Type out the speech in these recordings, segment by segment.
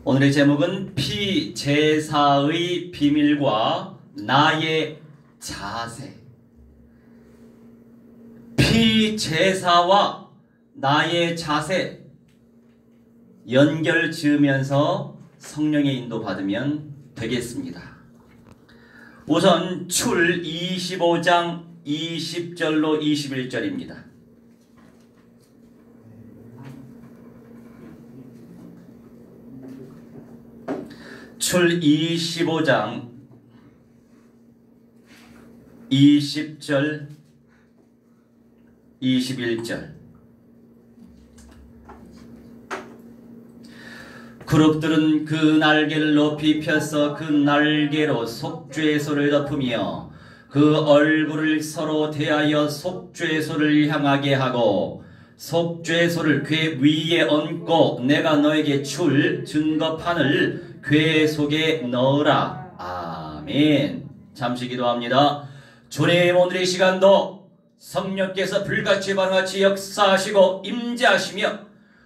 오늘의 제목은 피제사의 비밀과 나의 자세. 피제사와 나의 자세 연결 지으면서 성령의 인도 받으면 되겠습니다. 우선 출 25장 20절로 21절입니다. 출 25장 20절 21절. 그룹들은 그 날개를 높이 펴서 그 날개로 속죄소를 덮으며 그 얼굴을 서로 대하여 속죄소를 향하게 하고 속죄소를 궤 위에 얹고 내가 너에게 줄 증거판을 궤 속에 넣으라. 아멘. 잠시 기도합니다. 주님, 오늘 이 시간도 성령께서 불같이 바람같이 역사하시고 임재하시며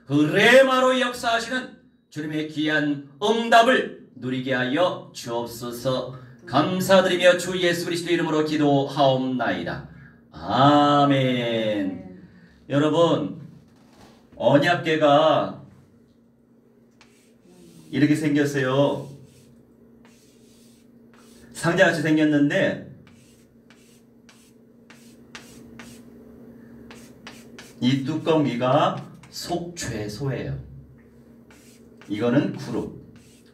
그 레마로 역사하시는 주님의 귀한 응답을 누리게 하여 주옵소서. 감사드리며 주 예수 그리스도 이름으로 기도하옵나이다. 아멘. 여러분, 언약궤가 이렇게 생겼어요. 상자같이 생겼는데 이 뚜껑 위가 속죄소예요. 이거는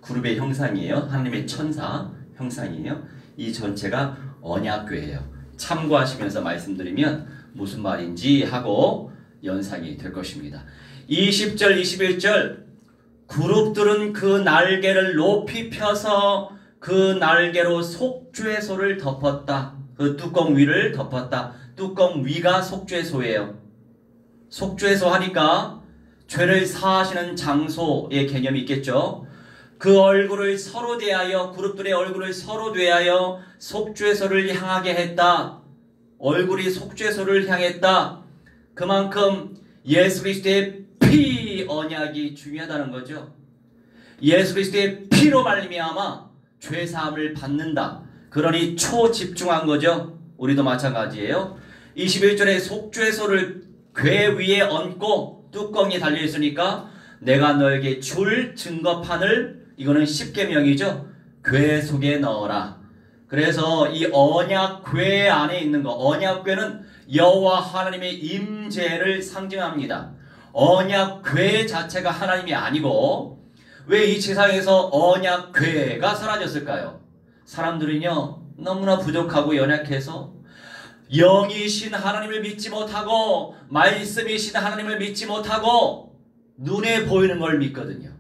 그룹의 형상이에요. 하나님의 천사 형상이에요. 이 전체가 언약궤예요. 참고하시면서 말씀드리면 무슨 말인지 하고 연상이 될 것입니다. 20절 21절. 그룹들은 그 날개를 높이 펴서 그 날개로 속죄소를 덮었다. 그 뚜껑 위를 덮었다. 뚜껑 위가 속죄소예요. 속죄소 하니까 죄를 사하시는 장소의 개념이 있겠죠. 그 얼굴을 서로 대하여, 그룹들의 얼굴을 서로 대하여 속죄소를 향하게 했다. 얼굴이 속죄소를 향했다. 그만큼 예수 그리스도의 피 언약이 중요하다는 거죠. 예수 그리스도의 피로 말미암아 죄 사함을 받는다. 그러니 초집중한 거죠. 우리도 마찬가지예요. 21절에 속죄소를 궤 위에 얹고 뚜껑이 달려 있으니까 내가 너에게 줄 증거판을, 이거는 십계명이죠. 궤 속에 넣어라. 그래서 이 언약궤 안에 있는 거, 언약궤는 여호와 하나님의 임재를 상징합니다. 언약궤 자체가 하나님이 아니고 왜 이 세상에서 언약궤가 사라졌을까요? 사람들은요 너무나 부족하고 연약해서 영이신 하나님을 믿지 못하고 말씀이신 하나님을 믿지 못하고 눈에 보이는 걸 믿거든요.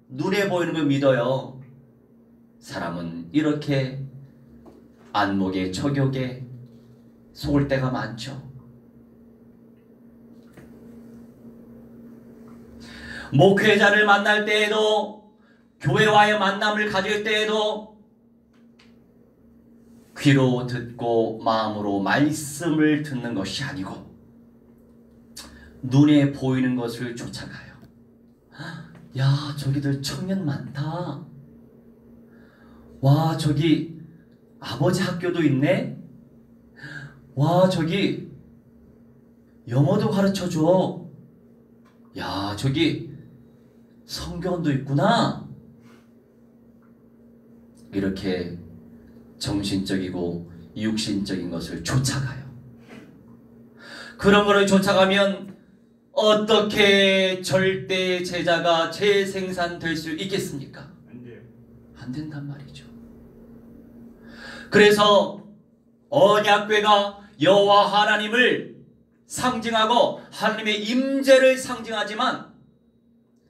눈에 보이는 걸 믿어요. 사람은 이렇게 안목에 척욕에 속을 때가 많죠. 목회자를 만날 때에도, 교회와의 만남을 가질 때에도 귀로 듣고 마음으로 말씀을 듣는 것이 아니고 눈에 보이는 것을 쫓아가요. 야, 저기들 청년 많다. 와, 저기 아버지 학교도 있네. 와, 저기 영어도 가르쳐줘. 야, 저기 성경도 있구나. 이렇게 정신적이고 육신적인 것을 쫓아가요. 그런 것을 쫓아가면 어떻게 절대 제자가 재생산될 수 있겠습니까? 안 된단 말이죠. 그래서 언약궤가 여호와 하나님을 상징하고 하나님의 임재를 상징하지만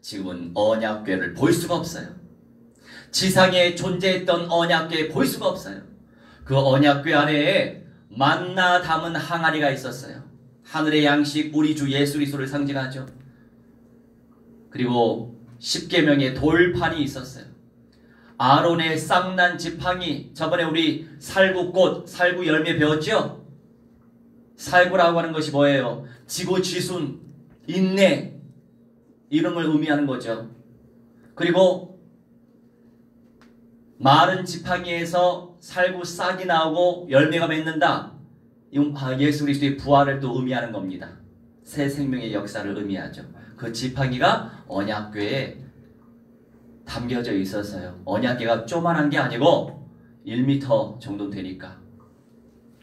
지금은 언약궤를 볼 수가 없어요. 지상에 존재했던 언약궤 볼 수가 없어요. 그 언약궤 안에 만나 담은 항아리가 있었어요. 하늘의 양식 우리 주 예수 그리스도를 상징하죠. 그리고 십계명의 돌판이 있었어요. 아론의 쌍난 지팡이, 저번에 우리 살구꽃, 살구 열매 배웠죠? 살구라고 하는 것이 뭐예요? 지고지순, 인내, 이런 걸 의미하는 거죠. 그리고 마른 지팡이에서 살구 싹이 나오고 열매가 맺는다. 이건 예수 그리스도의 부활을 또 의미하는 겁니다. 새 생명의 역사를 의미하죠. 그 지팡이가 언약궤에 담겨져 있었어요. 언약궤가 조만한 게 아니고 1m 정도 되니까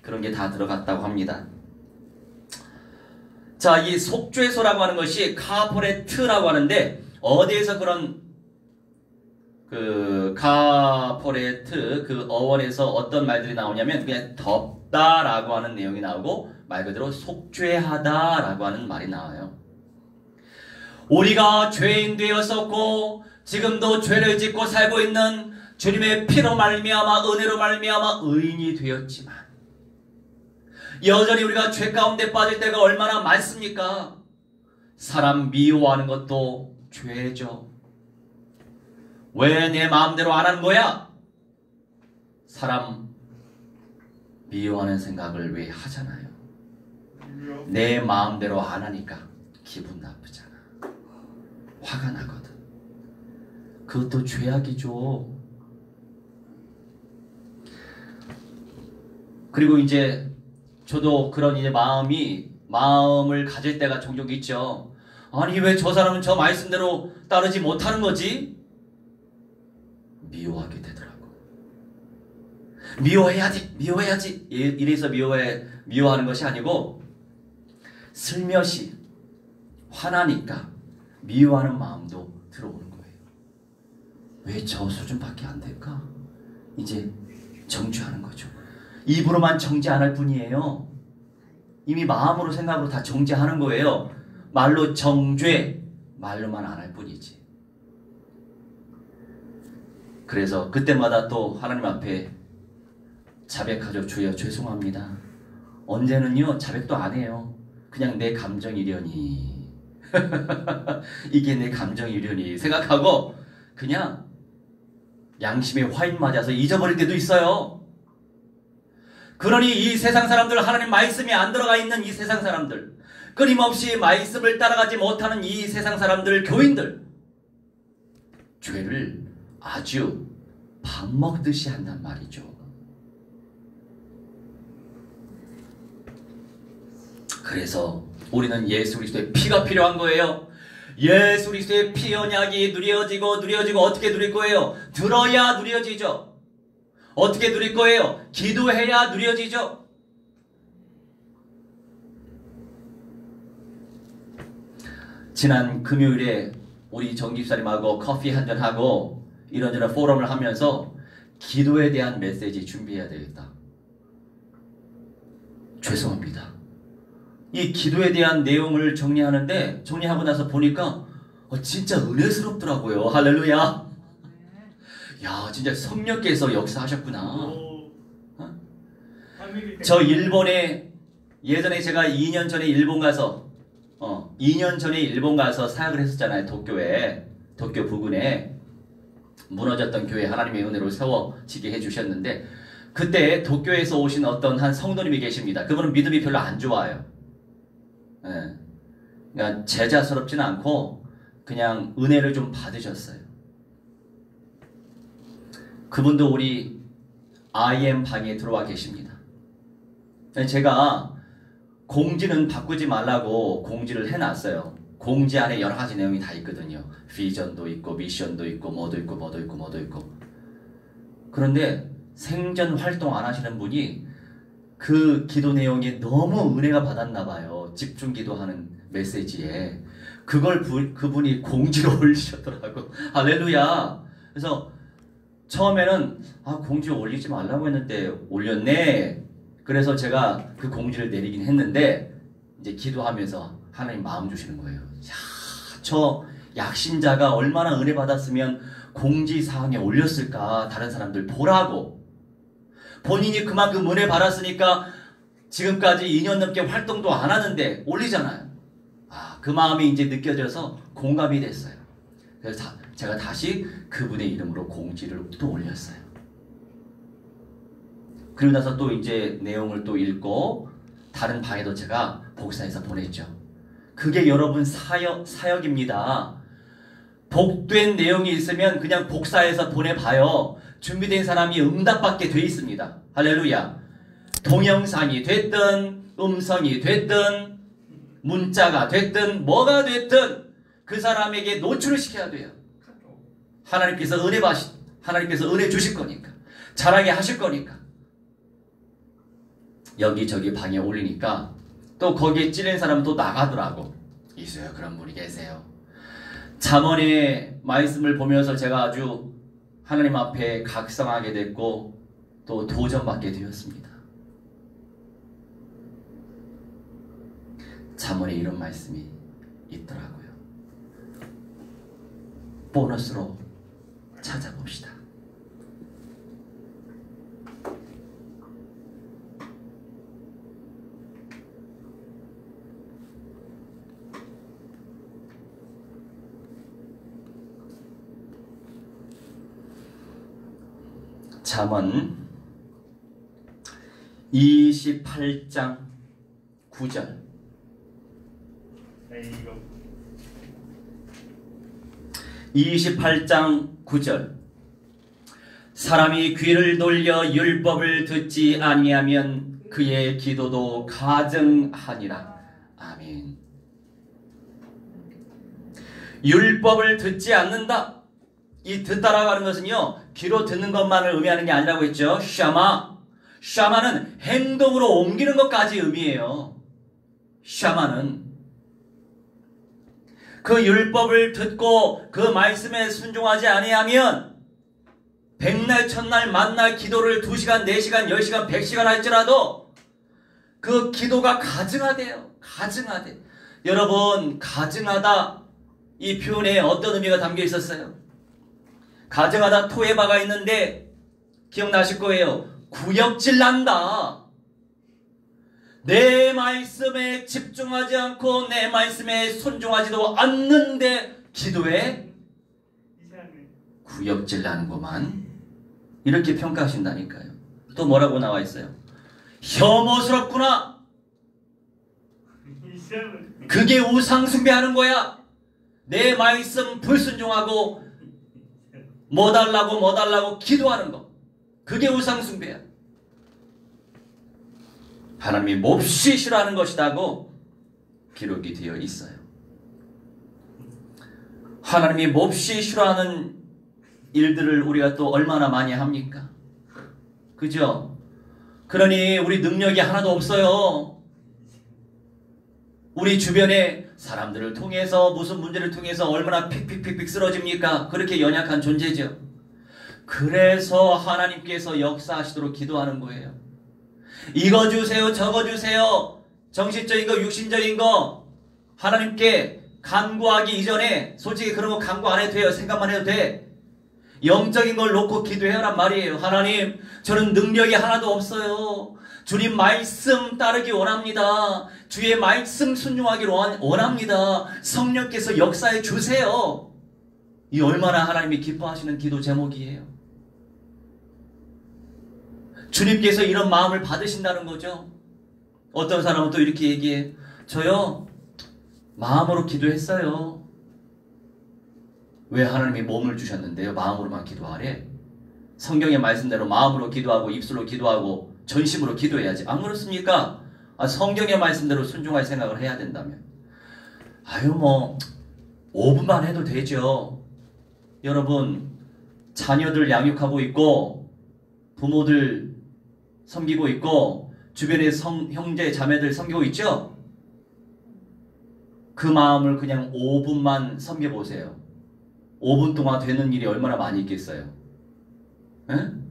그런 게 다 들어갔다고 합니다. 자, 이 속죄소라고 하는 것이 카포레트라고 하는데 어디에서 그런 카포레트 그 어원에서 어떤 말들이 나오냐면 그냥 덮다라고 하는 내용이 나오고 말 그대로 속죄하다라고 하는 말이 나와요. 우리가 죄인 되었었고 지금도 죄를 짓고 살고 있는 주님의 피로 말미암아 은혜로 말미암아 의인이 되었지만 여전히 우리가 죄 가운데 빠질 때가 얼마나 많습니까? 사람 미워하는 것도 죄죠. 왜 내 마음대로 안 하는 거야? 사람 미워하는 생각을 왜 하잖아요. 내 마음대로 안 하니까 기분 나쁘잖아. 화가 나거든. 그것도 죄악이죠. 그리고 이제 저도 그런 이제 마음을 가질 때가 종종 있죠. 아니 왜 저 사람은 저 말씀대로 따르지 못하는 거지? 미워하게 되더라고. 미워해야지 이래서 미워하는 것이 아니고 슬며시 화나니까 미워하는 마음도 들어오는 거예요. 왜 저 수준밖에 안 될까? 이제 정죄하는 거죠. 입으로만 정죄 안 할 뿐이에요. 이미 마음으로 생각으로 다 정죄하는 거예요. 말로 정죄, 말로만 안 할 뿐이지. 그래서 그때마다 또 하나님 앞에 자백하죠. 주여 죄송합니다. 언제는요 자백도 안 해요. 그냥 내 감정이려니 이게 내 감정이려니 생각하고 그냥 양심에 화인 맞아서 잊어버릴 때도 있어요. 그러니 이 세상 사람들, 하나님 말씀이 안 들어가 있는 이 세상 사람들, 끊임없이 말씀을 따라가지 못하는 이 세상 사람들, 교인들, 죄를 아주 밥 먹듯이 한단 말이죠. 그래서 우리는 예수 그리스도의 피가 필요한 거예요. 예수 그리스도의 피 언약이 누려지고 어떻게 누릴 거예요? 들어야 누려지죠. 어떻게 누릴 거예요? 기도해야 누려지죠. 지난 금요일에 우리 정집사님하고 커피 한잔하고 이런저런 포럼을 하면서 기도에 대한 메시지 준비해야 되겠다. 죄송합니다. 이 기도에 대한 내용을 정리하고 나서 보니까 진짜 은혜스럽더라고요. 할렐루야. 야, 진짜 성령께서 역사하셨구나. 저 일본에 예전에 제가 2년 전에 일본 가서 사역을 했었잖아요. 도쿄 부근에 무너졌던 교회 하나님의 은혜로 세워지게 해주셨는데 그때 도쿄에서 오신 어떤 한 성도님이 계십니다. 그분은 믿음이 별로 안 좋아요. 그러니까 제자스럽지는 않고 그냥 은혜를 좀 받으셨어요. 그분도 우리 IM 방에 들어와 계십니다. 제가 공지는 바꾸지 말라고 공지를 해놨어요. 공지 안에 여러 가지 내용이 다 있거든요. 비전도 있고 미션도 있고 뭐도 있고. 그런데 생전 활동 안 하시는 분이 그 기도 내용에 너무 은혜가 받았나 봐요. 집중 기도하는 메시지에. 그걸 그분이 공지로 올리셨더라고. 할렐루야. 그래서 처음에는 공지 올리지 말라고 했는데 올렸네. 그래서 제가 그 공지를 내리긴 했는데 이제 기도하면서 하나님 마음 주시는 거예요. 야, 저 약신자가 얼마나 은혜 받았으면 공지사항에 올렸을까. 다른 사람들 보라고. 본인이 그만큼 은혜 받았으니까 지금까지 2년 넘게 활동도 안 하는데 올리잖아요. 그 마음이 이제 느껴져서 공감이 됐어요. 그래서 제가 다시 그분의 이름으로 공지를 또 올렸어요. 그리고 나서 또 이제 내용을 또 읽고 다른 방에도 제가 복사해서 보냈죠. 그게 여러분 사역입니다. 복된 내용이 있으면 그냥 복사해서 보내봐요. 준비된 사람이 응답받게 돼 있습니다. 할렐루야. 동영상이 됐든 음성이 됐든 문자가 됐든 뭐가 됐든 그 사람에게 노출을 시켜야 돼요. 하나님께서 은혜 주실 거니까. 잘하게 하실 거니까. 여기저기 방에 올리니까 또 거기에 찔린 사람은 또 나가더라고. 있어요. 그런 분이 계세요. 잠언의 말씀을 보면서 제가 아주 하나님 앞에 각성하게 됐고 또 도전받게 되었습니다. 잠언에 이런 말씀이 있더라고요. 보너스로 찾아봅시다. 잠언 28장 9절. 28장 9절. 사람이 귀를 돌려 율법을 듣지 아니하면 그의 기도도 가증하니라. 아멘. 율법을 듣지 않는다. 이 듣다라고 하는 것은요, 귀로 듣는 것만을 의미하는 게 아니라고 했죠. 샤마는 행동으로 옮기는 것까지 의미해요. 샤마는 그 율법을 듣고 그 말씀에 순종하지 아니하면 백날 천날 만날 기도를 2시간 4시간 10시간 100시간 할지라도 그 기도가 가증하대요. 가증하대. 여러분, 가증하다 이 표현에 어떤 의미가 담겨 있었어요? 가증하다 토에 박아 있는데 기억나실 거예요. 구역질 난다. 내 말씀에 집중하지 않고 내 말씀에 순종하지도 않는데 기도에 구역질 나는구만. 이렇게 평가하신다니까요. 또 뭐라고 나와 있어요? 혐오스럽구나. 그게 우상숭배하는 거야. 내 말씀 불순종하고 뭐 달라고 기도하는 거. 그게 우상숭배야. 하나님이 몹시 싫어하는 것이라고 기록이 되어 있어요. 하나님이 몹시 싫어하는 일들을 우리가 또 얼마나 많이 합니까? 그죠? 그러니 우리 능력이 하나도 없어요. 우리 주변에 사람들을 통해서 무슨 문제를 통해서 얼마나 픽픽픽픽 쓰러집니까? 그렇게 연약한 존재죠. 그래서 하나님께서 역사하시도록 기도하는 거예요. 이거 주세요, 저거 주세요. 정신적인 거, 육신적인 거 하나님께 간구하기 이전에 솔직히 그런 거 간구 안 해도 돼요. 생각만 해도 돼. 영적인 걸 놓고 기도해란 말이에요. 하나님, 저는 능력이 하나도 없어요. 주님 말씀 따르기 원합니다. 주의 말씀 순종하기를 원합니다. 성령께서 역사해 주세요. 이 얼마나 하나님이 기뻐하시는 기도 제목이에요. 주님께서 이런 마음을 받으신다는 거죠. 어떤 사람은 또 이렇게 얘기해. 저요, 마음으로 기도했어요. 왜 하나님이 몸을 주셨는데요? 마음으로만 기도하래? 성경의 말씀대로 마음으로 기도하고 입술로 기도하고 전심으로 기도해야지. 안 그렇습니까? 성경의 말씀대로 순종할 생각을 해야 된다면. 5분만 해도 되죠. 여러분, 자녀들 양육하고 있고 부모들 섬기고 있고 주변에 형제 자매들 섬기고 있죠? 그 마음을 그냥 5분만 섬겨보세요. 5분 동안 되는 일이 얼마나 많이 있겠어요? 응?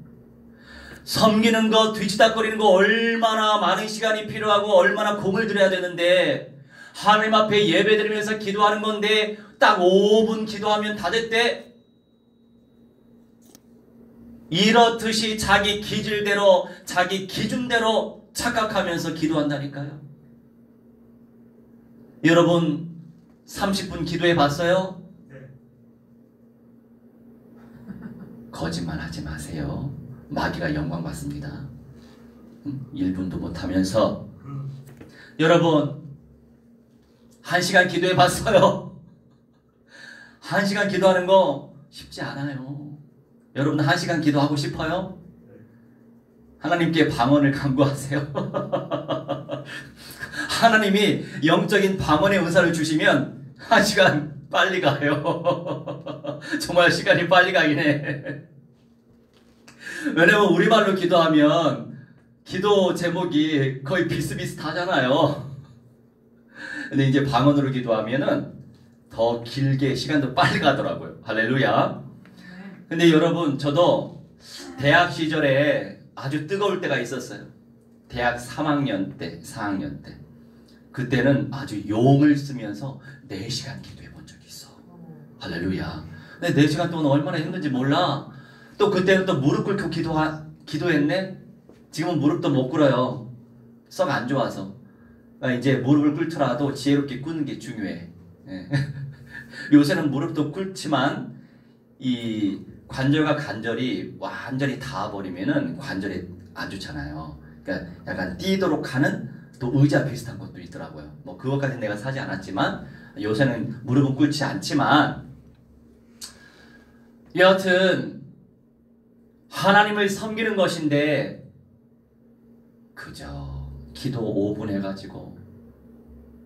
섬기는 거, 뒤치다거리는 거 얼마나 많은 시간이 필요하고 얼마나 공을 들여야 되는데 하나님 앞에 예배드리면서 기도하는 건데 딱 5분 기도하면 다 됐대? 이렇듯이 자기 기질대로 자기 기준대로 착각하면서 기도한다니까요. 여러분 30분 기도해 봤어요? 네. 거짓말 하지 마세요. 마귀가 영광 받습니다. 1분도 못하면서. 여러분 1시간 기도해 봤어요? 1시간 기도하는 거 쉽지 않아요. 여러분 1시간 기도하고 싶어요? 하나님께 방언을 간구하세요. 하나님이 영적인 방언의 은사를 주시면 1시간 빨리 가요. 정말 시간이 빨리 가긴 해. 왜냐면 우리말로 기도하면 기도 제목이 거의 비슷비슷하잖아요. 근데 이제 방언으로 기도하면은 더 길게 시간도 빨리 가더라고요. 할렐루야. 근데 여러분, 저도 대학 시절에 아주 뜨거울 때가 있었어요. 대학 3학년 때, 4학년 때. 그때는 아주 용을 쓰면서 4시간 기도해 본 적이 있어. 할렐루야. 근데 4시간 동안 얼마나 힘든지 몰라. 또 그때는 또 무릎 꿇고 기도했네? 지금은 무릎도 못 꿇어요. 썩 안 좋아서. 이제 무릎을 꿇더라도 지혜롭게 꿇는 게 중요해. 요새는 무릎도 꿇지만 이 관절과 관절이 완전히 닿아버리면은 관절이 안 좋잖아요. 그러니까 약간 뛰도록 하는 또 의자 비슷한 것도 있더라고요. 뭐 그것까지 내가 사지 않았지만 요새는 무릎은 꿇지 않지만 여하튼 하나님을 섬기는 것인데 그저 기도 5분 해가지고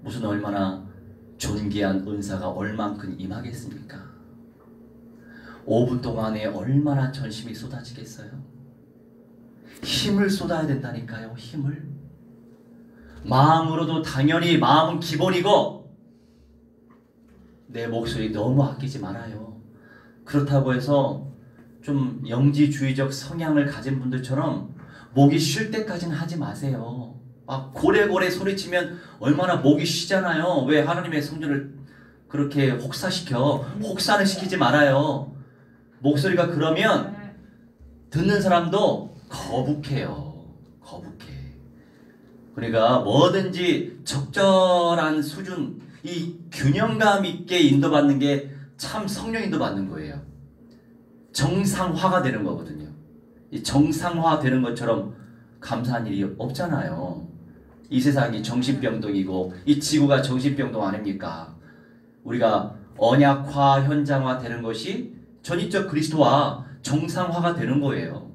무슨 얼마나 존귀한 은사가 얼만큼 임하겠습니까? 5분 동안에 얼마나 전심이 쏟아지겠어요? 힘을 쏟아야 된다니까요. 힘을. 마음으로도 당연히 마음은 기본이고 내 목소리 너무 아끼지 말아요. 그렇다고 해서 좀 영지주의적 성향을 가진 분들처럼 목이 쉴 때까지는 하지 마세요. 고래고래 소리치면 얼마나 목이 쉬잖아요. 왜 하나님의 성전을 그렇게 혹사시켜? 혹사는 시키지 말아요. 목소리가 그러면 듣는 사람도 거북해요. 거북해. 그러니까 뭐든지 적절한 수준, 이 균형감 있게 인도받는 게 참 성령 인도받는 거예요. 정상화가 되는 거거든요. 이 정상화 되는 것처럼 감사한 일이 없잖아요. 이 세상이 정신병동이고 이 지구가 정신병동 아닙니까? 우리가 언약화, 현장화 되는 것이 전인적 그리스도와 정상화가 되는 거예요.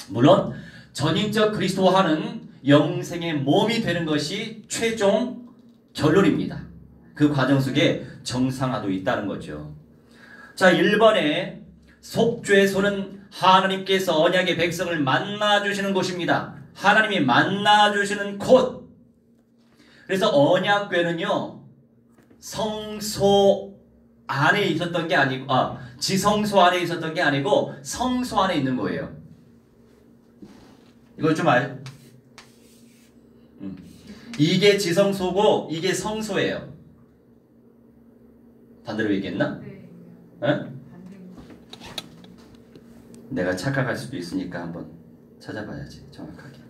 물론 전인적 그리스도화는 영생의 몸이 되는 것이 최종 결론입니다. 그 과정 속에 정상화도 있다는 거죠. 자, 1번에 속죄소는 하나님께서 언약의 백성을 만나주시는 곳입니다. 하나님이 만나주시는 곳. 그래서 언약궤는요, 성소 안에 있었던 게 아니고, 지성소 안에 있었던 게 아니고 성소 안에 있는 거예요. 이걸 좀 알죠? 이게 지성소고 이게 성소예요. 반대로 얘기했나? 네. 내가 착각할 수도 있으니까 한번 찾아봐야지 정확하게.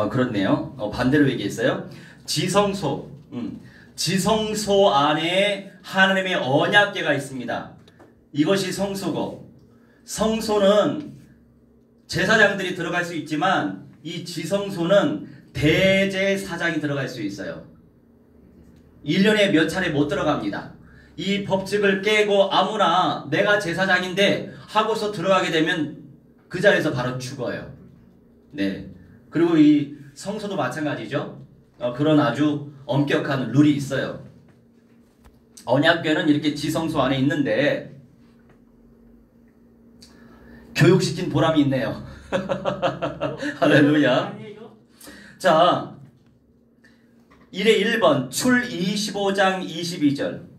그렇네요. 반대로 얘기했어요. 지성소. 지성소 안에 하나님의 언약궤가 있습니다. 이것이 성소고, 성소는 제사장들이 들어갈 수 있지만 이 지성소는 대제사장이 들어갈 수 있어요. 1년에 몇 차례 못 들어갑니다. 이 법칙을 깨고 아무나 내가 제사장인데 하고서 들어가게 되면 그 자리에서 바로 죽어요. 네. 그리고 이 성소도 마찬가지죠. 그런 아주 엄격한 룰이 있어요. 언약궤는 이렇게 지성소 안에 있는데 교육시킨 보람이 있네요. 할렐루야. 자, 1의 1번 출 25장 22절.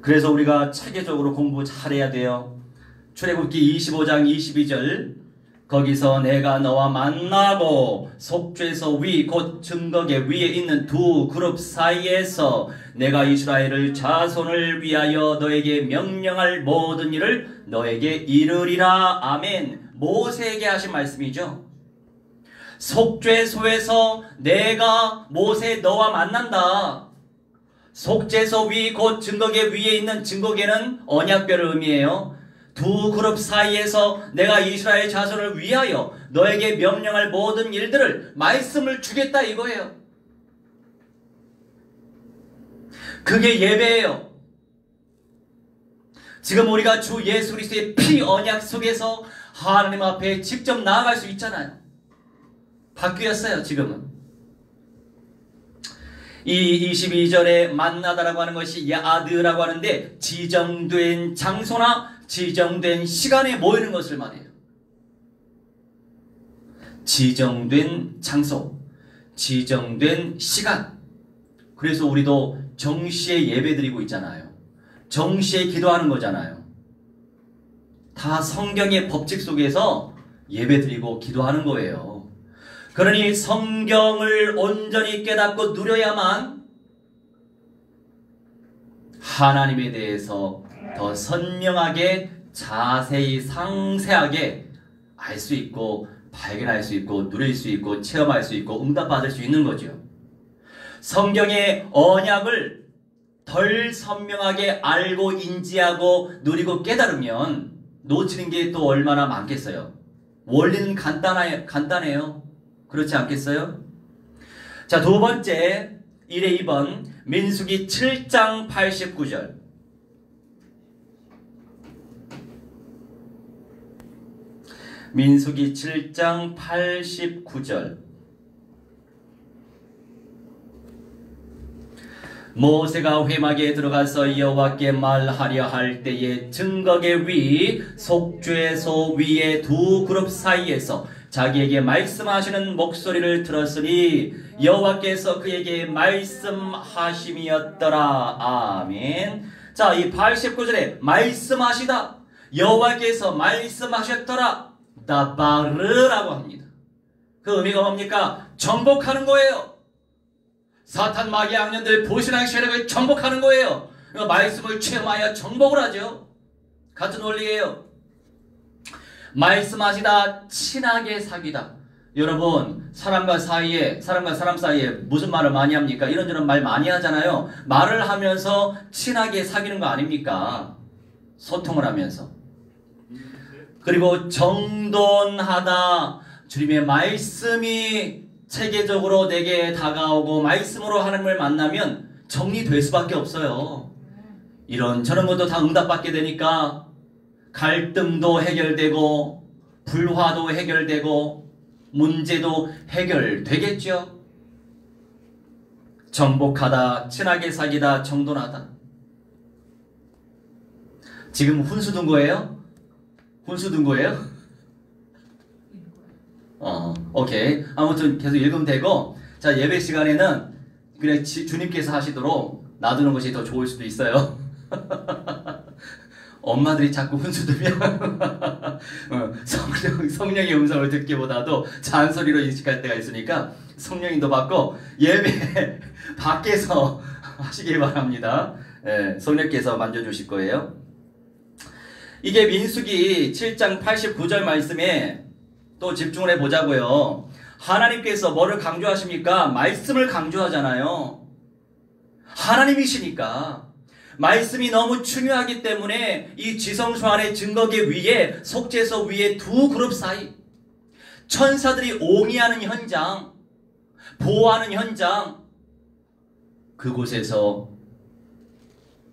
그래서 우리가 체계적으로 공부 잘해야 돼요. 출애굽기 25장 22절 거기서 내가 너와 만나고 속죄소 위 곧 증거계 위에 있는 두 그룹 사이에서 내가 이스라엘을 자손을 위하여 너에게 명령할 모든 일을 너에게 이르리라. 아멘. 모세에게 하신 말씀이죠. 속죄소에서 내가 모세 너와 만난다. 속죄소 위 곧 증거계 위에 있는 증거계는 언약궤를 의미해요. 두 그룹 사이에서 내가 이스라엘 자손을 위하여 너에게 명령할 모든 일들을 말씀을 주겠다 이거예요. 그게 예배예요. 지금 우리가 주 예수 그리스도의 피 언약 속에서 하나님 앞에 직접 나아갈 수 있잖아요. 바뀌었어요. 지금은. 이 22절에 만나다라고 하는 것이 야드라고 하는데 지정된 장소나 지정된 시간에 모이는 것을 말해요. 지정된 장소, 지정된 시간. 그래서 우리도 정시에 예배드리고 있잖아요. 정시에 기도하는 거잖아요. 다 성경의 법칙 속에서 예배드리고 기도하는 거예요. 그러니 성경을 온전히 깨닫고 누려야만 하나님에 대해서 더 선명하게 자세히 상세하게 알 수 있고 발견할 수 있고 누릴 수 있고 체험할 수 있고 응답받을 수 있는 거죠. 성경의 언약을 덜 선명하게 알고 인지하고 누리고 깨달으면 놓치는 게 또 얼마나 많겠어요. 원리는 간단해요. 그렇지 않겠어요? 자, 두 번째 1에 2번 민수기 7장 89절. 민수기 7장 89절. 모세가 회막에 들어가서 여호와께 말하려 할 때에 증거계 위 속죄소 위의 두 그룹 사이에서 자기에게 말씀하시는 목소리를 들었으니 여호와께서 그에게 말씀하심이었더라. 아멘. 자, 이 89절에 말씀하시다. 여호와께서 말씀하셨더라. 다바르라고 합니다. 그 의미가 뭡니까? 정복하는 거예요. 사탄 마귀 악년들 보신하기 세력을 정복하는 거예요. 말씀을 체험하여 정복을 하죠. 같은 원리예요. 말씀하시다, 친하게 사귀다. 여러분, 사람과 사람 사이에 무슨 말을 많이 합니까? 이런저런 말 많이 하잖아요. 말을 하면서 친하게 사귀는 거 아닙니까? 소통을 하면서. 그리고 정돈하다. 주님의 말씀이 체계적으로 내게 다가오고 말씀으로 하나님을 만나면 정리될 수밖에 없어요. 이런저런 것도 다 응답받게 되니까 갈등도 해결되고 불화도 해결되고 문제도 해결되겠죠. 정복하다, 친하게 사귀다, 정돈하다. 지금 훈수 둔 거예요? 훈수 둔 거예요? 오케이. 아무튼 계속 읽으면 되고, 자, 예배 시간에는 그냥 주님께서 하시도록 놔두는 것이 더 좋을 수도 있어요. 엄마들이 자꾸 훈수 두면 성령의 음성을 듣기보다도 잔소리로 인식할 때가 있으니까 성령님도 받고 예배 밖에서 하시길 바랍니다. 예, 성령께서 만져주실 거예요. 이게 민수기 7장 89절 말씀에 또 집중을 해보자고요. 하나님께서 뭐를 강조하십니까? 말씀을 강조하잖아요. 하나님이시니까. 말씀이 너무 중요하기 때문에 이 지성소 안의 증거계 위에 속죄소 위에 두 그룹 사이 천사들이 옹이하는 현장, 보호하는 현장, 그곳에서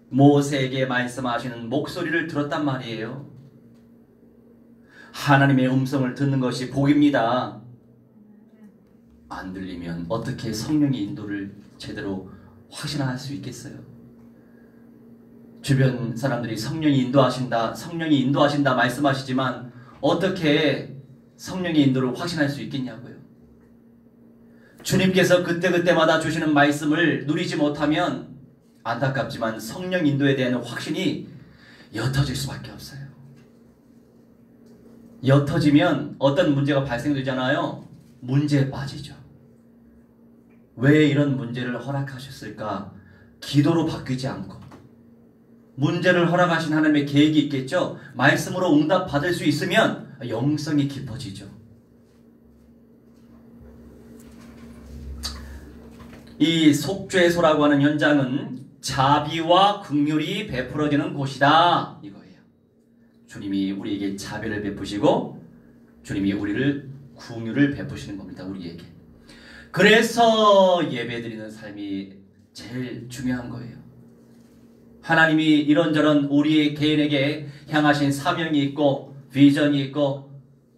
모세에게 말씀하시는 목소리를 들었단 말이에요. 하나님의 음성을 듣는 것이 복입니다. 안 들리면 어떻게 성령의 인도를 제대로 확신할 수 있겠어요? 주변 사람들이 성령이 인도하신다 말씀하시지만 어떻게 성령의 인도를 확신할 수 있겠냐고요. 주님께서 그때그때마다 주시는 말씀을 누리지 못하면 안타깝지만 성령 인도에 대한 확신이 옅어질 수밖에 없어요. 옅어지면 어떤 문제가 발생되잖아요. 문제에 빠지죠. 왜 이런 문제를 허락하셨을까? 기도로 바뀌지 않고 문제를 허락하신 하나님의 계획이 있겠죠. 말씀으로 응답받을 수 있으면 영성이 깊어지죠. 이 속죄소라고 하는 현장은 자비와 긍휼이 베풀어지는 곳이다 이거예요. 주님이 우리에게 자비를 베푸시고 주님이 우리를 긍휼을 베푸시는 겁니다. 우리에게. 그래서 예배드리는 삶이 제일 중요한 거예요. 하나님이 이런저런 우리 개인에게 향하신 사명이 있고 비전이 있고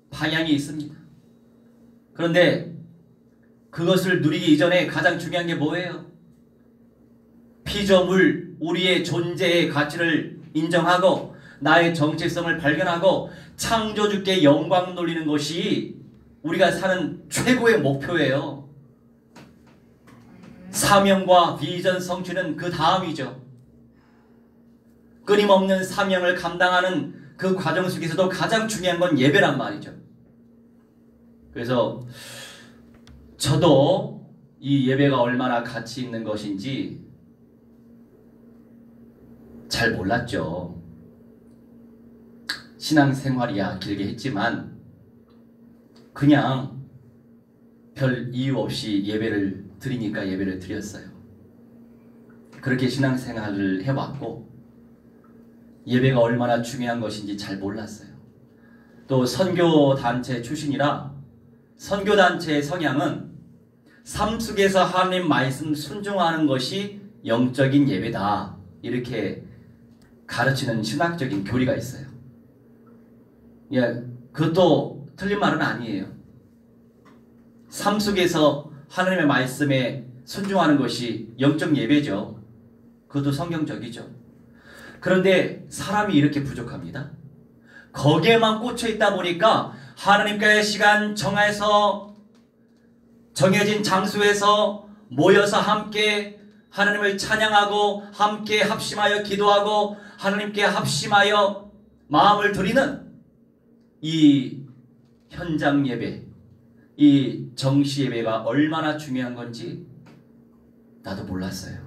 방향이 있습니다. 그런데 그것을 누리기 이전에 가장 중요한 게 뭐예요? 피조물 우리의 존재의 가치를 인정하고 나의 정체성을 발견하고 창조주께 영광 돌리는 것이 우리가 사는 최고의 목표예요. 사명과 비전 성취는 그 다음이죠. 끊임없는 사명을 감당하는 그 과정 속에서도 가장 중요한 건 예배란 말이죠. 그래서 저도 이 예배가 얼마나 가치 있는 것인지 잘 몰랐죠. 신앙생활이야 길게 했지만 그냥 별 이유 없이 예배를 드리니까 예배를 드렸어요. 그렇게 신앙생활을 해왔고 예배가 얼마나 중요한 것인지 잘 몰랐어요. 또 선교단체 출신이라 선교단체의 성향은 삶 속에서 하나님 말씀 순종하는 것이 영적인 예배다 이렇게 가르치는 신학적인 교리가 있어요. 예, 그것도 틀린 말은 아니에요. 삶 속에서 하나님의 말씀에 순종하는 것이 영적 예배죠. 그것도 성경적이죠. 그런데 사람이 이렇게 부족합니다. 거기에만 꽂혀 있다 보니까 하나님과의 시간 정해서 정해진 장소에서 모여서 함께 하나님을 찬양하고 함께 합심하여 기도하고 하나님께 합심하여 마음을 드리는 이 현장 예배, 이 정시 예배가 얼마나 중요한 건지 나도 몰랐어요.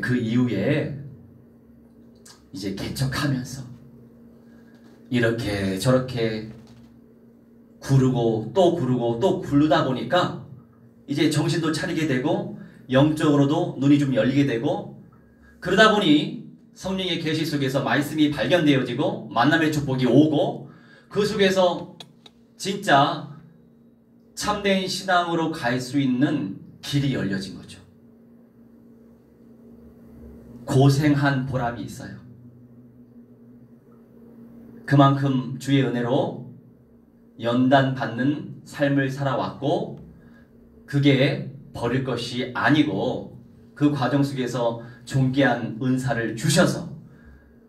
그 이후에 이제 개척하면서 이렇게 저렇게 구르고 또 구르고 또 굴르다 보니까 이제 정신도 차리게 되고 영적으로도 눈이 좀 열리게 되고 그러다 보니 성령의 계시 속에서 말씀이 발견되어지고 만남의 축복이 오고 그 속에서 진짜 참된 신앙으로 갈 수 있는 길이 열려진 거죠. 고생한 보람이 있어요. 그만큼 주의 은혜로 연단 받는 삶을 살아왔고 그게 버릴 것이 아니고 그 과정 속에서 존귀한 은사를 주셔서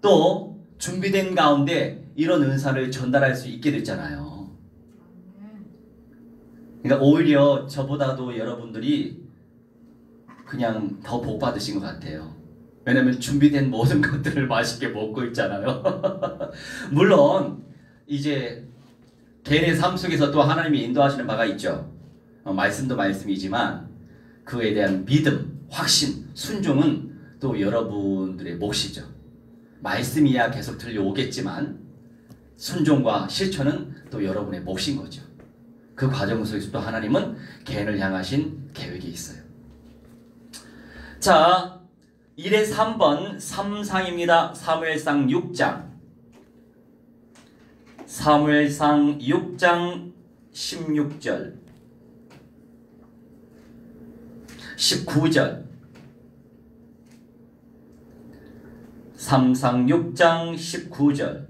또 준비된 가운데 이런 은사를 전달할 수 있게 됐잖아요. 그러니까 오히려 저보다도 여러분들이 그냥 더 복 받으신 것 같아요. 왜냐면 준비된 모든 것들을 맛있게 먹고 있잖아요. 물론 이제 개인의 삶 속에서 또 하나님이 인도하시는 바가 있죠. 말씀도 말씀이지만 그에 대한 믿음, 확신, 순종은 또 여러분들의 몫이죠. 말씀이야 계속 들려오겠지만 순종과 실천은 또 여러분의 몫인 거죠. 그 과정 속에서 또 하나님은 개인을 향하신 계획이 있어요. 자, 1의 3번 3상입니다. 사무엘상 6장. 사무엘상 6장 16절 19절 3상 6장 19절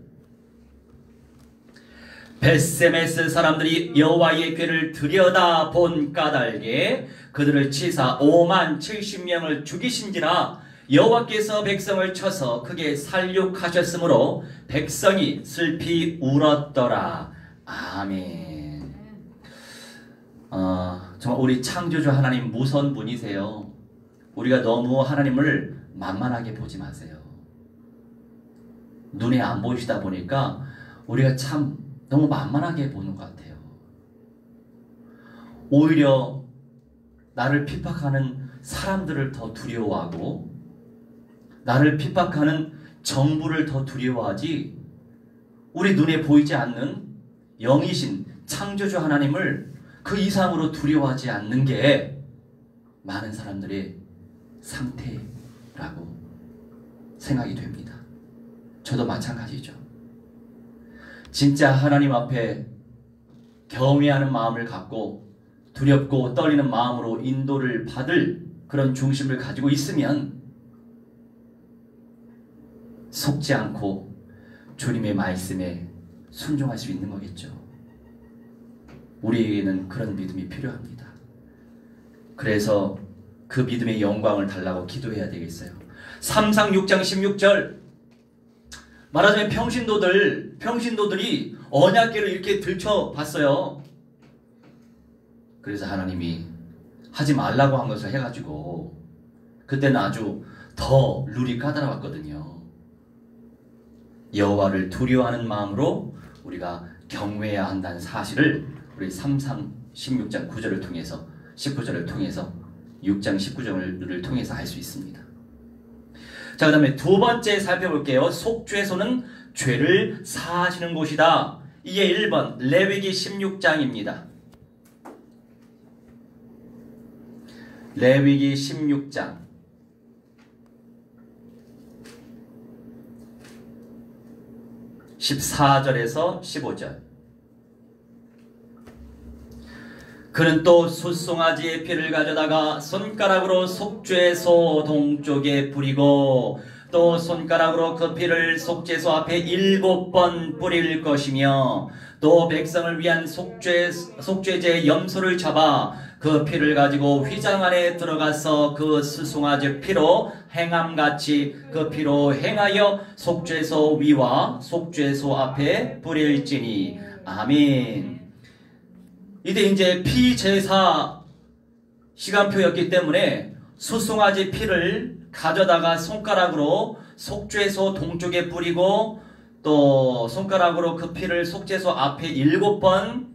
벳세메스 사람들이 여호와의 궤를 들여다본 까닭에 그들을 치사 5만 70명을 죽이신지라 여호와께서 백성을 쳐서 크게 살육하셨으므로 백성이 슬피 울었더라. 아멘. 정말 우리 창조주 하나님 무서운 분이세요. 우리가 너무 하나님을 만만하게 보지 마세요. 눈에 안 보이시다 보니까 우리가 참 너무 만만하게 보는 것 같아요. 오히려 나를 핍박하는 사람들을 더 두려워하고 나를 핍박하는 정부를 더 두려워하지 우리 눈에 보이지 않는 영이신 창조주 하나님을 그 이상으로 두려워하지 않는 게 많은 사람들의 상태라고 생각이 됩니다. 저도 마찬가지죠. 진짜 하나님 앞에 경외하는 마음을 갖고 두렵고 떨리는 마음으로 인도를 받을 그런 중심을 가지고 있으면 속지 않고 주님의 말씀에 순종할 수 있는 거겠죠. 우리에게는 그런 믿음이 필요합니다. 그래서 그 믿음의 영광을 달라고 기도해야 되겠어요. 3상 6장 16절 말하자면 평신도들이 언약궤를 이렇게 들춰봤어요. 그래서 하나님이 하지 말라고 한 것을 해가지고 그때는 아주 더 룰이 까다로웠거든요. 여호와를 두려워하는 마음으로 우리가 경외해야 한다는 사실을 우리 3상 16장 9절을 통해서 19절을 통해서 6장 19절을 통해서 알 수 있습니다. 자, 그 다음에 두 번째 살펴볼게요. 속죄소는 죄를 사하시는 곳이다. 이게 1번 레위기 16장입니다. 레위기 16장 14절에서 15절. 그는 또 숫송아지의 피를 가져다가 손가락으로 속죄소 동쪽에 뿌리고 또 손가락으로 그 피를 속죄소 앞에 7번 뿌릴 것이며 또 백성을 위한 속죄제 염소를 잡아 그 피를 가지고 휘장 안에 들어가서 그 숫송아지 피로 행함같이 그 피로 행하여 속죄소 위와 속죄소 앞에 뿌릴지니. 아멘. 이때 이제 피제사 시간표였기 때문에 숫송아지 피를 가져다가 손가락으로 속죄소 동쪽에 뿌리고 또 손가락으로 그 피를 속죄소 앞에 7번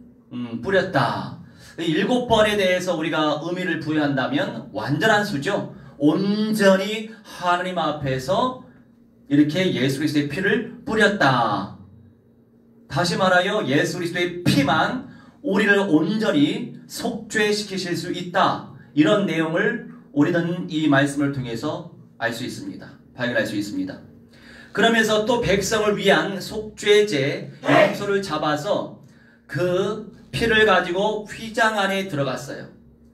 뿌렸다. 7번에 대해서 우리가 의미를 부여한다면 완전한 수죠. 온전히 하나님 앞에서 이렇게 예수 그리스도의 피를 뿌렸다. 다시 말하여 예수 그리스도의 피만 우리를 온전히 속죄시키실 수 있다. 이런 내용을 우리는 이 말씀을 통해서 알 수 있습니다. 발견할 수 있습니다. 그러면서 또 백성을 위한 속죄제 염소를 잡아서 그 피를 가지고 휘장 안에 들어갔어요.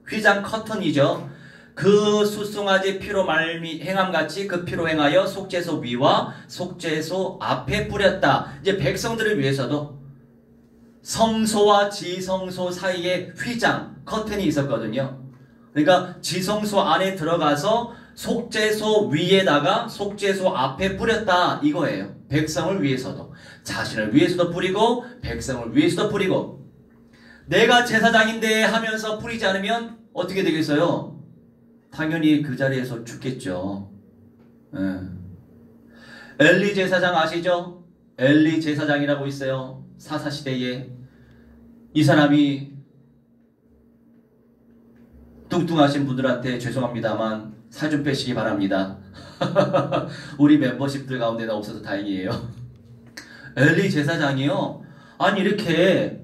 휘장 커튼이죠. 그 숫송아지 피로 행함같이 그 피로 행하여 속죄소 위와 속죄소 앞에 뿌렸다. 이제 백성들을 위해서도 성소와 지성소 사이에 휘장 커튼이 있었거든요. 그러니까 지성소 안에 들어가서 속죄소 위에다가 속죄소 앞에 뿌렸다 이거예요. 백성을 위해서도, 자신을 위해서도 뿌리고 백성을 위해서도 뿌리고. 내가 제사장인데 하면서 뿌리지 않으면 어떻게 되겠어요? 당연히 그 자리에서 죽겠죠. 엘리 제사장 아시죠? 엘리 제사장이라고 있어요. 사사시대에. 이 사람이 뚱뚱하신 분들한테 죄송합니다만 살 좀 빼시기 바랍니다. 우리 멤버십들 가운데는 없어서 다행이에요. 엘리 제사장이요. 아니 이렇게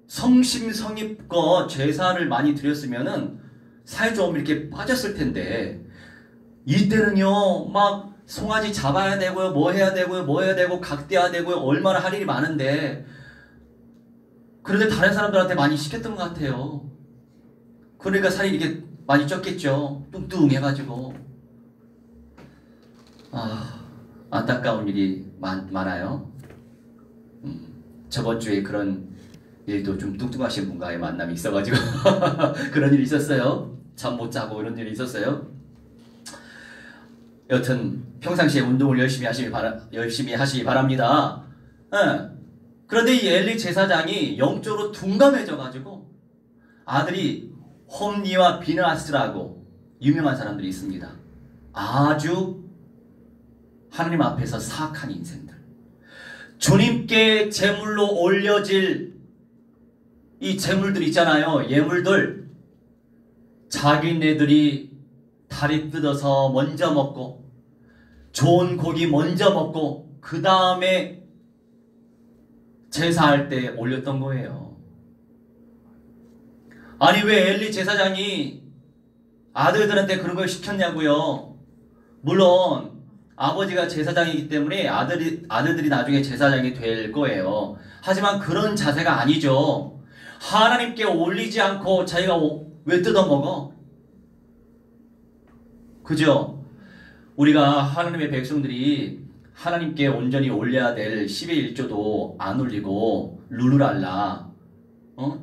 성심성의껏 제사를 많이 드렸으면은 살 좀 이렇게 빠졌을 텐데 이때는요 막 송아지 잡아야 되고요, 뭐 해야 되고요, 뭐 해야 되고 각대해야 되고요, 얼마나 할 일이 많은데 그런데 다른 사람들한테 많이 시켰던 것 같아요. 그러니까 살이 이렇게 많이 쪘겠죠. 뚱뚱해가지고. 안타까운 일이 많아요. 저번 주에 그런 일도 좀 뚱뚱하신 분과의 만남이 있어가지고 그런 일이 있었어요. 잠 못 자고 이런 일이 있었어요. 여튼 평상시에 운동을 열심히 하시기 바랍니다. 그런데 이 엘리 제사장이 영적으로 둔감해져가지고 아들이 홈니와 비느하스라고 유명한 사람들이 있습니다. 아주 하나님 앞에서 사악한 인생들, 주님께 제물로 올려질 이 제물들 있잖아요. 예물들. 자기네들이 다리 뜯어서 먼저 먹고 좋은 고기 먼저 먹고 그 다음에 제사할 때 올렸던 거예요. 아니 왜 엘리 제사장이 아들들한테 그런 걸 시켰냐고요. 물론 아버지가 제사장이기 때문에 아들들이 나중에 제사장이 될 거예요. 하지만 그런 자세가 아니죠. 하나님께 올리지 않고 자기가 왜 뜯어먹어? 그죠? 우리가 하나님의 백성들이 하나님께 온전히 올려야 될 10의 1조도 안 올리고 룰루랄라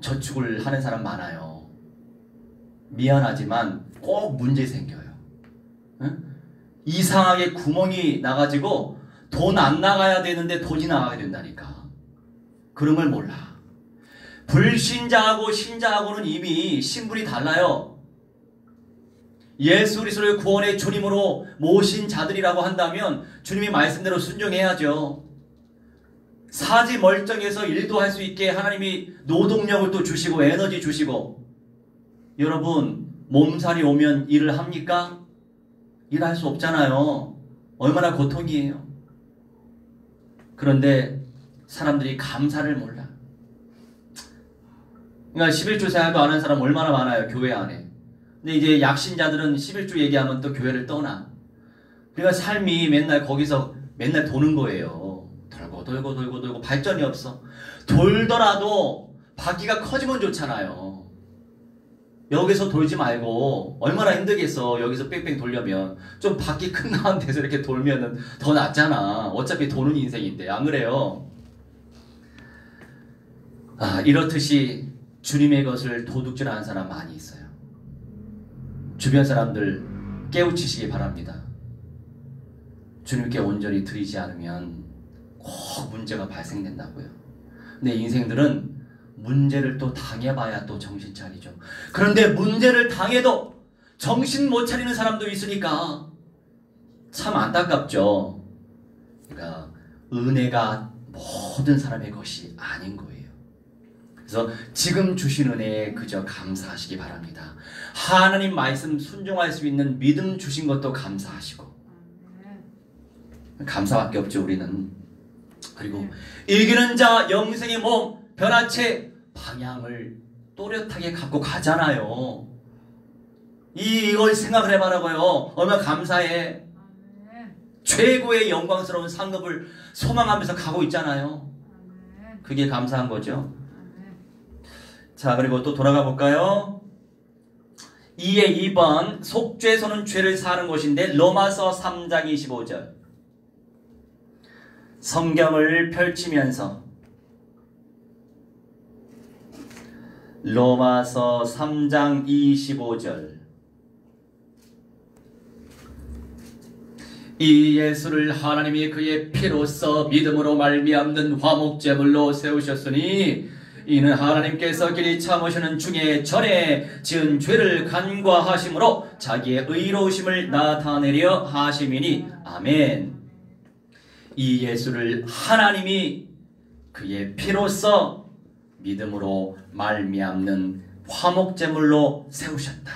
저축을 하는 사람 많아요. 미안하지만 꼭 문제 생겨요. 이상하게 구멍이 나가지고 돈 안 나가야 되는데 돈이 나가야 된다니까. 그런 걸 몰라. 불신자하고 신자하고는 이미 신분이 달라요. 예수 그리스도를 구원의 주님으로 모신 자들이라고 한다면 주님이 말씀대로 순종해야죠. 사지 멀쩡해서 일도 할 수 있게 하나님이 노동력을 또 주시고 에너지 주시고, 여러분 몸살이 오면 일을 합니까? 일할 수 없잖아요. 얼마나 고통이에요. 그런데 사람들이 감사를 몰라. 그러니까 11조 생활도 안 하는 사람 얼마나 많아요, 교회 안에. 근데 이제 약신자들은 11조 얘기하면 또 교회를 떠나. 그러니까 삶이 맨날 거기서 맨날 도는 거예요. 돌고 발전이 없어. 돌더라도 바퀴가 커지면 좋잖아요. 여기서 돌지 말고 얼마나 힘들겠어. 여기서 뺑뺑 돌려면 좀 바퀴 큰 나은 데서 이렇게 돌면은 더 낫잖아. 어차피 도는 인생인데. 안 그래요? 이렇듯이 주님의 것을 도둑질하는 사람 많이 있어요. 주변 사람들 깨우치시기 바랍니다. 주님께 온전히 드리지 않으면 꼭 문제가 발생된다고요. 근데 인생들은 문제를 또 당해봐야 또 정신 차리죠. 그런데 문제를 당해도 정신 못 차리는 사람도 있으니까 참 안타깝죠. 그러니까 은혜가 모든 사람의 것이 아닌 거예요. 그래서 지금 주신 은혜에 그저 감사하시기 바랍니다. 하나님 말씀 순종할 수 있는 믿음 주신 것도 감사하시고, 감사밖에 없죠 우리는. 그리고 이기는 자 영생의 몸 변화체 방향을 또렷하게 갖고 가잖아요. 이걸 생각을 해봐라고요. 얼마나 감사해. 최고의 영광스러운 상급을 소망하면서 가고 있잖아요. 그게 감사한 거죠. 자, 그리고 또 돌아가 볼까요? 2의 2번 속죄소는 죄를 사는 곳인데 로마서 3장 25절 성경을 펼치면서 로마서 3장 25절 이 예수를 하나님이 그의 피로써 믿음으로 말미암는 화목제물로 세우셨으니 이는 하나님께서 길이 참으시는 중에 전에 지은 죄를 간과하심으로 자기의 의로우심을 나타내려 하심이니 아멘. 이 예수를 하나님이 그의 피로써 믿음으로 말미암는 화목제물로 세우셨다.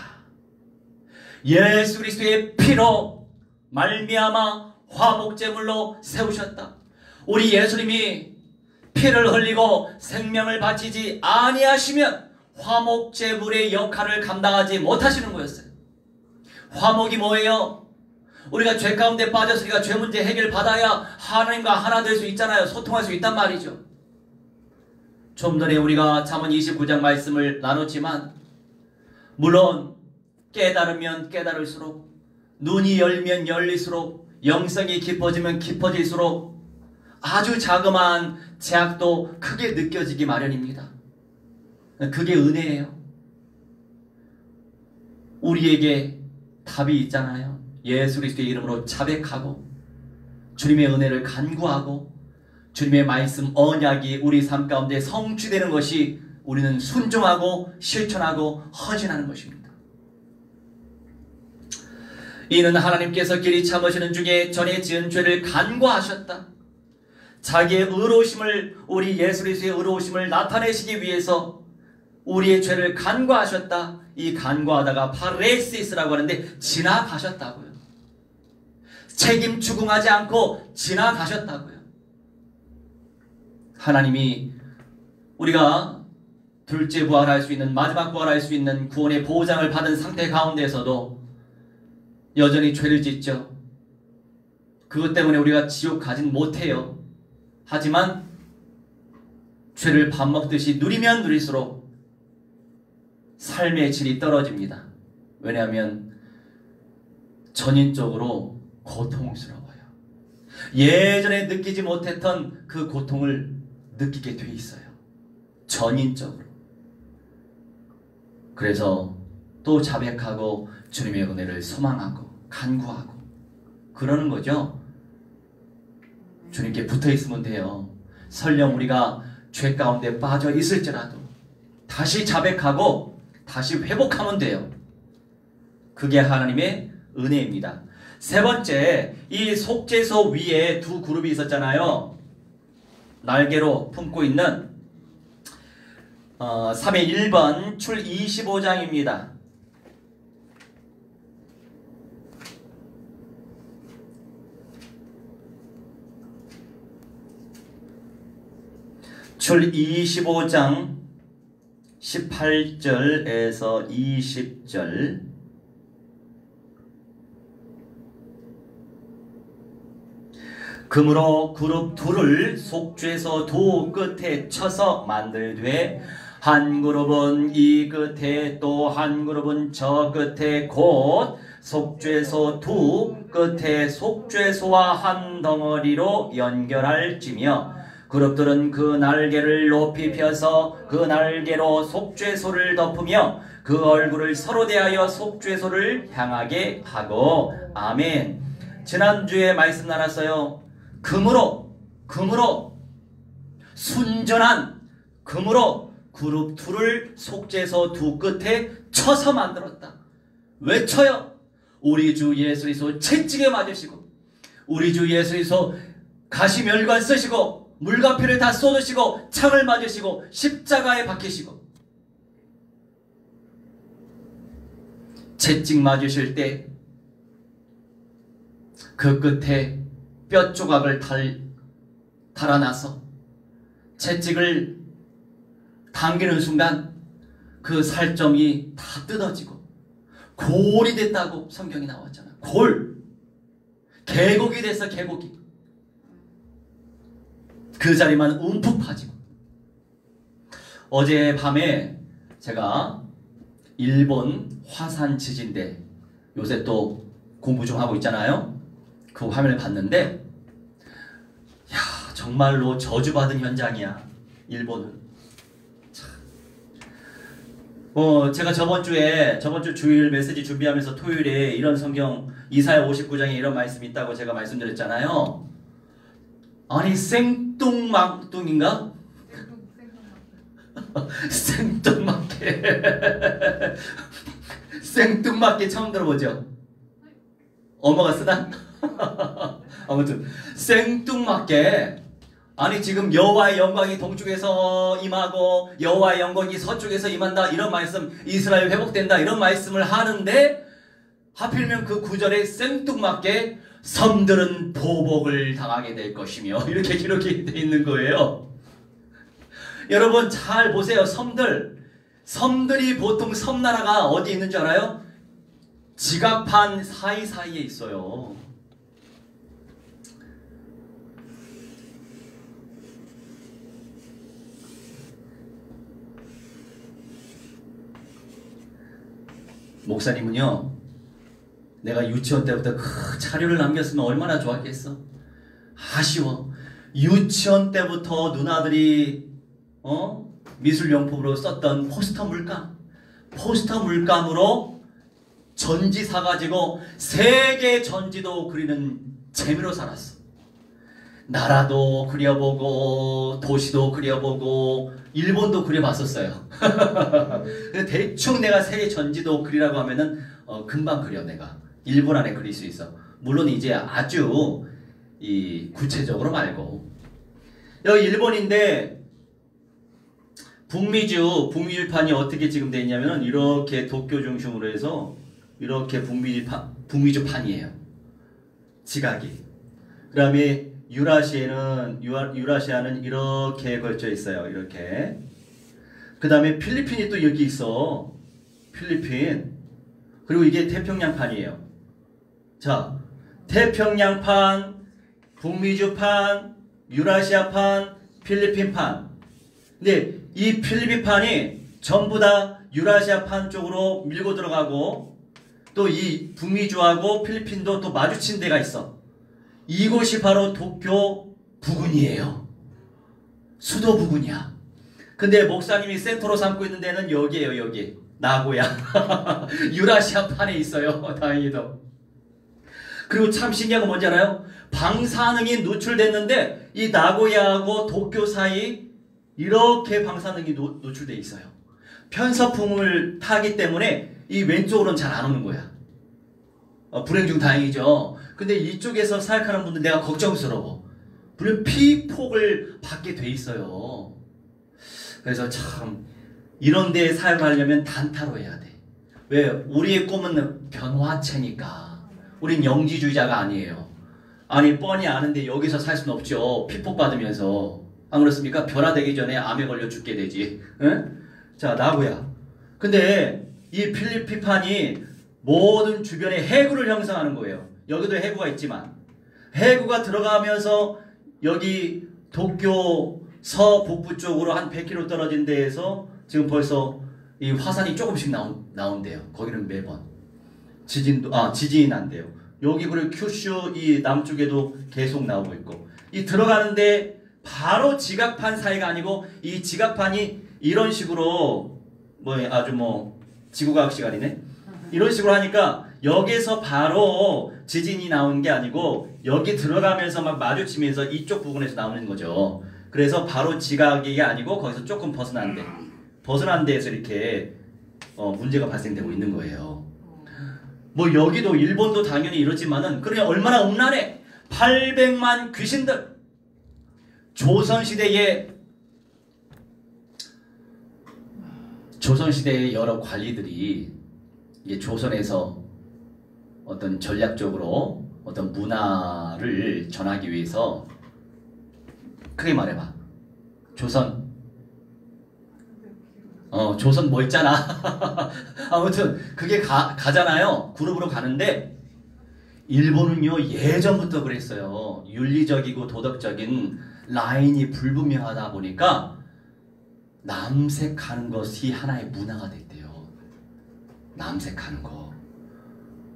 예수 그리스도의 피로 말미암아 화목제물로 세우셨다. 우리 예수님이 피를 흘리고 생명을 바치지 아니하시면 화목제물의 역할을 감당하지 못하시는 거였어요. 화목이 뭐예요? 우리가 죄 가운데 빠졌으니까 죄 문제 해결받아야 하나님과 하나 될 수 있잖아요. 소통할 수 있단 말이죠. 좀 전에 우리가 잠언 29장 말씀을 나눴지만, 물론 깨달으면 깨달을수록, 눈이 열면 열릴수록, 영성이 깊어지면 깊어질수록 아주 자그마한 제약도 크게 느껴지기 마련입니다. 그게 은혜예요. 우리에게 답이 있잖아요. 예수 그리스도의 이름으로 자백하고 주님의 은혜를 간구하고 주님의 말씀 언약이 우리 삶 가운데 성취되는 것이 우리는 순종하고 실천하고 헌신하는 것입니다. 이는 하나님께서 길이 참으시는 중에 전에 지은 죄를 간과하셨다. 자기의 의로우심을, 우리 예수 그리스도의 의로우심을 나타내시기 위해서 우리의 죄를 간과하셨다. 이 간과하다가 파레시스라고 하는데 지나가셨다고요. 책임 추궁하지 않고 지나가셨다고요. 하나님이 우리가 둘째 부활할 수 있는, 마지막 부활할 수 있는 구원의 보장을 받은 상태 가운데서도 여전히 죄를 짓죠. 그것 때문에 우리가 지옥 가진 못해요. 하지만 죄를 밥 먹듯이 누리면 누릴수록 삶의 질이 떨어집니다. 왜냐하면 전인적으로 고통스러워요. 예전에 느끼지 못했던 그 고통을 느끼게 돼 있어요. 전인적으로. 그래서 또 자백하고 주님의 은혜를 소망하고 간구하고 그러는 거죠. 주님께 붙어 있으면 돼요. 설령 우리가 죄 가운데 빠져 있을지라도 다시 자백하고 다시 회복하면 돼요. 그게 하나님의 은혜입니다. 세 번째, 이 속죄소 위에 두 그룹이 있었잖아요. 날개로 품고 있는 3의 1번 출 25장입니다. 출 25장 18절에서 20절. 그러므로 그룹 둘을 속죄소 두 끝에 쳐서 만들되 한 그룹은 이 끝에 또 한 그룹은 저 끝에 곧 속죄소 두 끝에 속죄소와 한 덩어리로 연결할지며 그룹들은 그 날개를 높이 펴서 그 날개로 속죄소를 덮으며 그 얼굴을 서로 대하여 속죄소를 향하게 하고. 아멘. 지난주에 말씀 나눴어요. 금으로 순전한 금으로 그룹 둘을 속죄소 두 끝에 쳐서 만들었다. 왜 쳐요? 우리 주 예수 그리스도 채찍에 맞으시고 우리 주 예수 그리스도 가시멸관 쓰시고 물과피를 다 쏟으시고 창을 맞으시고 십자가에 박히시고 채찍 맞으실 때 그 끝에 뼈 조각을 달아나서 채찍을 당기는 순간 그 살점이 다 뜯어지고 골이 됐다고 성경이 나왔잖아. 골. 계곡이 됐어. 계곡이. 그 자리만 움푹 파지고. 어젯밤에 제가 일본 화산 지진대 요새 또 공부 좀 하고 있잖아요. 그 화면을 봤는데 야, 정말로 저주받은 현장이야. 일본은. 제가 저번 주 주일 메시지 준비하면서 토요일에 이런 성경 이사야 59장에 이런 말씀이 있다고 제가 말씀드렸잖아요. 아니 생뚱막뚱인가? 생뚱맞게 생뚱맞게 처음 들어보죠? 엄마가 쓰나? 아무튼 생뚱맞게 아니 지금 여호와의 영광이 동쪽에서 임하고 여호와의 영광이 서쪽에서 임한다 이런 말씀, 이스라엘 회복된다 이런 말씀을 하는데 하필이면 그 구절에 생뚱맞게 섬들은 보복을 당하게 될 것이며 이렇게 기록이 되어 있는 거예요. 여러분 잘 보세요. 섬들이 보통 섬나라가 어디 있는 줄 알아요? 지각판 사이사이에 있어요. 목사님은요, 내가 유치원 때부터 그 자료를 남겼으면 얼마나 좋았겠어. 아쉬워. 유치원 때부터 누나들이 미술용품으로 썼던 포스터 물감으로 전지 사가지고 세계 전지도 그리는 재미로 살았어. 나라도 그려보고 도시도 그려보고 일본도 그려봤었어요. 대충 내가 세계 전지도 그리라고 하면은 금방 그려. 내가 1분 안에 그릴 수 있어. 물론 이제 아주 구체적으로 말고 여기 일본인데 북미주판이 어떻게 지금 돼 있냐면은 이렇게 도쿄 중심으로 해서 이렇게 북미주판이에요. 지각이. 그 다음에 유라시아는 이렇게 걸쳐 있어요. 이렇게. 그 다음에 필리핀이 또 여기 있어. 필리핀. 그리고 이게 태평양판이에요. 자, 태평양판, 북미주판, 유라시아판, 필리핀판. 근데 이 필리핀판이 전부 다 유라시아판 쪽으로 밀고 들어가고 또 이 북미주하고 필리핀도 또 마주친 데가 있어. 이곳이 바로 도쿄 부근이에요. 수도 부근이야. 근데 목사님이 센터로 삼고 있는 데는 여기에요. 여기. 나고야. 유라시아판에 있어요. 다행히도. 그리고 참 신기한 건 뭔지 알아요? 방사능이 노출됐는데 이 나고야하고 도쿄 사이 이렇게 방사능이 노출돼 있어요. 편서풍을 타기 때문에 이 왼쪽으로는 잘 안 오는 거야. 불행 중 다행이죠. 근데 이쪽에서 사역하는 분들 내가 걱정스러워. 물론 피폭을 받게 돼 있어요. 그래서 참 이런 데에 사역하려면 단타로 해야 돼. 왜? 우리의 꿈은 변화체니까. 우린 영지주의자가 아니에요. 아니 뻔히 아는데 여기서 살 수는 없죠. 피폭 받으면서. 안 그렇습니까? 변화되기 전에 암에 걸려 죽게 되지. 응? 자, 나고야. 근데 이 필리핀판이 모든 주변에 해구를 형성하는 거예요. 여기도 해구가 있지만 해구가 들어가면서 여기 도쿄 서북부 쪽으로 한 100km 떨어진 데에서 지금 벌써 이 화산이 조금씩 나온대요. 거기는 매번 지진이 난대요. 여기 그리고 큐슈 이 남쪽에도 계속 나오고 있고 이 들어가는데 바로 지각판 사이가 아니고 이 지각판이 이런 식으로 아주 지구과학 시간이네. 이런 식으로 하니까 여기서 바로 지진이 나온 게 아니고 여기 들어가면서 막 마주치면서 이쪽 부분에서 나오는 거죠. 그래서 바로 지각이 아니고 거기서 조금 벗어난 데에서 이렇게 문제가 발생되고 있는 거예요. 여기도 일본도 당연히 이러지만은 그러니 얼마나 음란해. 800만 귀신들. 조선시대의 여러 관리들이 이게 조선에서 어떤 전략적으로 어떤 문화를 전하기 위해서 크게 말해봐. 조선 뭐 있잖아. 아무튼 그게 가잖아요. 그룹으로 가는데 일본은요 예전부터 그랬어요. 윤리적이고 도덕적인 라인이 불분명하다 보니까 남색하는 것이 하나의 문화가 됐대요. 남색하는 거.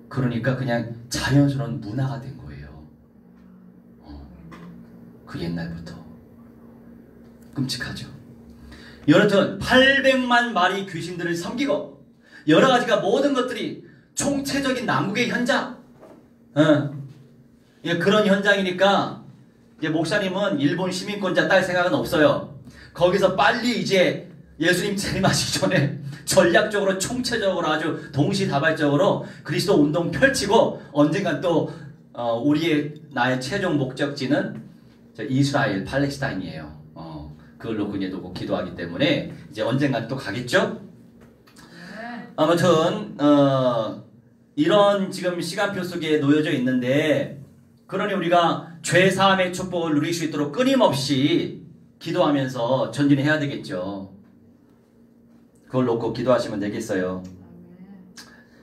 그러니까 그냥 자연스러운 문화가 된 거예요. 그 옛날부터. 끔찍하죠. 여러분 800만 마리 귀신들을 섬기고 여러 가지가 모든 것들이 총체적인 남국의 현장. 그런 현장이니까 이제 목사님은 일본 시민권자 딸 생각은 없어요. 거기서 빨리 이제 예수님 재림하시기 전에 전략적으로 총체적으로 아주 동시다발적으로 그리스도 운동 펼치고 언젠간 또 나의 최종 목적지는 이스라엘, 팔레스타인이에요. 그걸 놓고 이제 놓고 기도하기 때문에 이제 언젠간 또 가겠죠? 아무튼 이런 지금 시간표 속에 놓여져 있는데 그러니 우리가 죄사함의 축복을 누릴 수 있도록 끊임없이 기도하면서 전진해야 되겠죠. 그걸 놓고 기도하시면 되겠어요.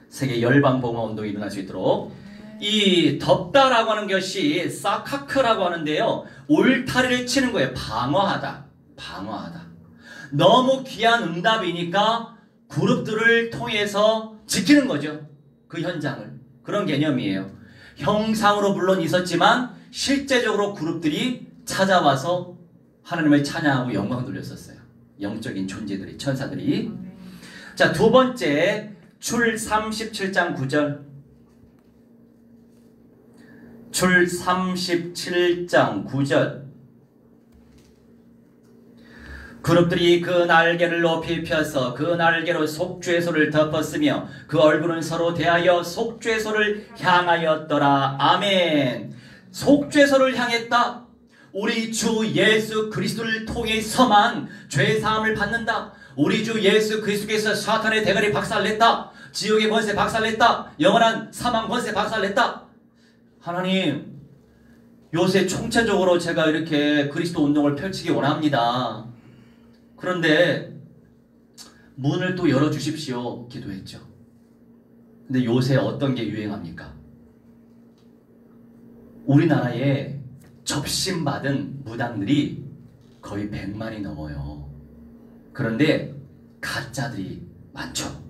세계 열방봉헌운동이 일어날 수 있도록. 이 덮다라고 하는 것이 사카크라고 하는데요. 울타리를 치는 거예요. 방어하다. 너무 귀한 응답이니까 그룹들을 통해서 지키는 거죠. 그 현장을. 그런 개념이에요. 형상으로 물론 있었지만 실제적으로 그룹들이 찾아와서 하나님을 찬양하고 영광 돌렸었어요. 영적인 존재들이, 천사들이. 자, 두 번째, 출 37장 9절. 출 37장 9절. 그룹들이 그 날개를 높이 펴서 그 날개로 속죄소를 덮었으며 그 얼굴은 서로 대하여 속죄소를 향하였더라. 아멘. 속죄소를 향했다. 우리 주 예수 그리스도를 통해서만 죄사함을 받는다. 우리 주 예수 그리스도께서 사탄의 대가리 박살냈다. 지옥의 권세 박살냈다. 영원한 사망 권세 박살냈다. 하나님, 요새 총체적으로 제가 이렇게 그리스도 운동을 펼치기 원합니다. 그런데 문을 또 열어주십시오. 기도했죠. 근데 요새 어떤 게 유행합니까? 우리나라에 접신받은 무당들이 거의 100만이 넘어요. 그런데 가짜들이 많죠.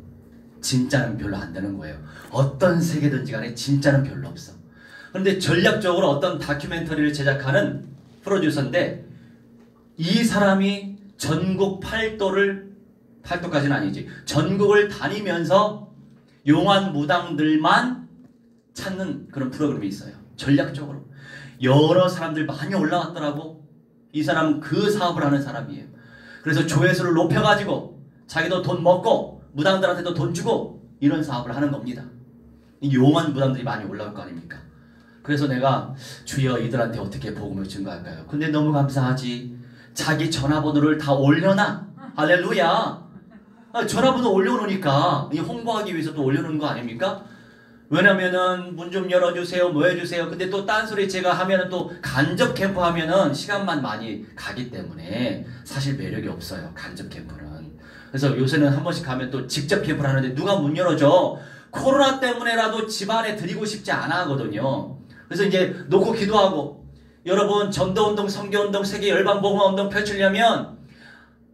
진짜는 별로 안 되는 거예요. 어떤 세계든지 간에 진짜는 별로 없어. 그런데 전략적으로 어떤 다큐멘터리를 제작하는 프로듀서인데 이 사람이 전국 팔도까지는 아니지. 전국을 다니면서 용한 무당들만 찾는 그런 프로그램이 있어요. 전략적으로. 여러 사람들 많이 올라왔더라고. 이 사람은 그 사업을 하는 사람이에요. 그래서 조회수를 높여가지고 자기도 돈 먹고 무당들한테도 돈 주고 이런 사업을 하는 겁니다. 이 용한 무당들이 많이 올라올 거 아닙니까? 그래서 내가 주여 이들한테 어떻게 복음을 증거할까요? 근데 너무 감사하지. 자기 전화번호를 다 올려놔. 할렐루야. 전화번호 올려놓으니까 이 홍보하기 위해서 또 올려놓은 거 아닙니까? 왜냐면은 문 좀 열어주세요, 뭐 해주세요. 근데 또 딴소리 제가 하면은 또 간접 캠프 하면은 시간만 많이 가기 때문에 사실 매력이 없어요. 간접 캠프는. 그래서 요새는 한 번씩 가면 또 직접 캠프를 하는데 누가 문 열어줘? 코로나 때문에라도 집안에 드리고 싶지 않아 하거든요. 그래서 이제 놓고 기도하고, 여러분 전도운동, 선교운동, 세계 열방복음화운동 펼치려면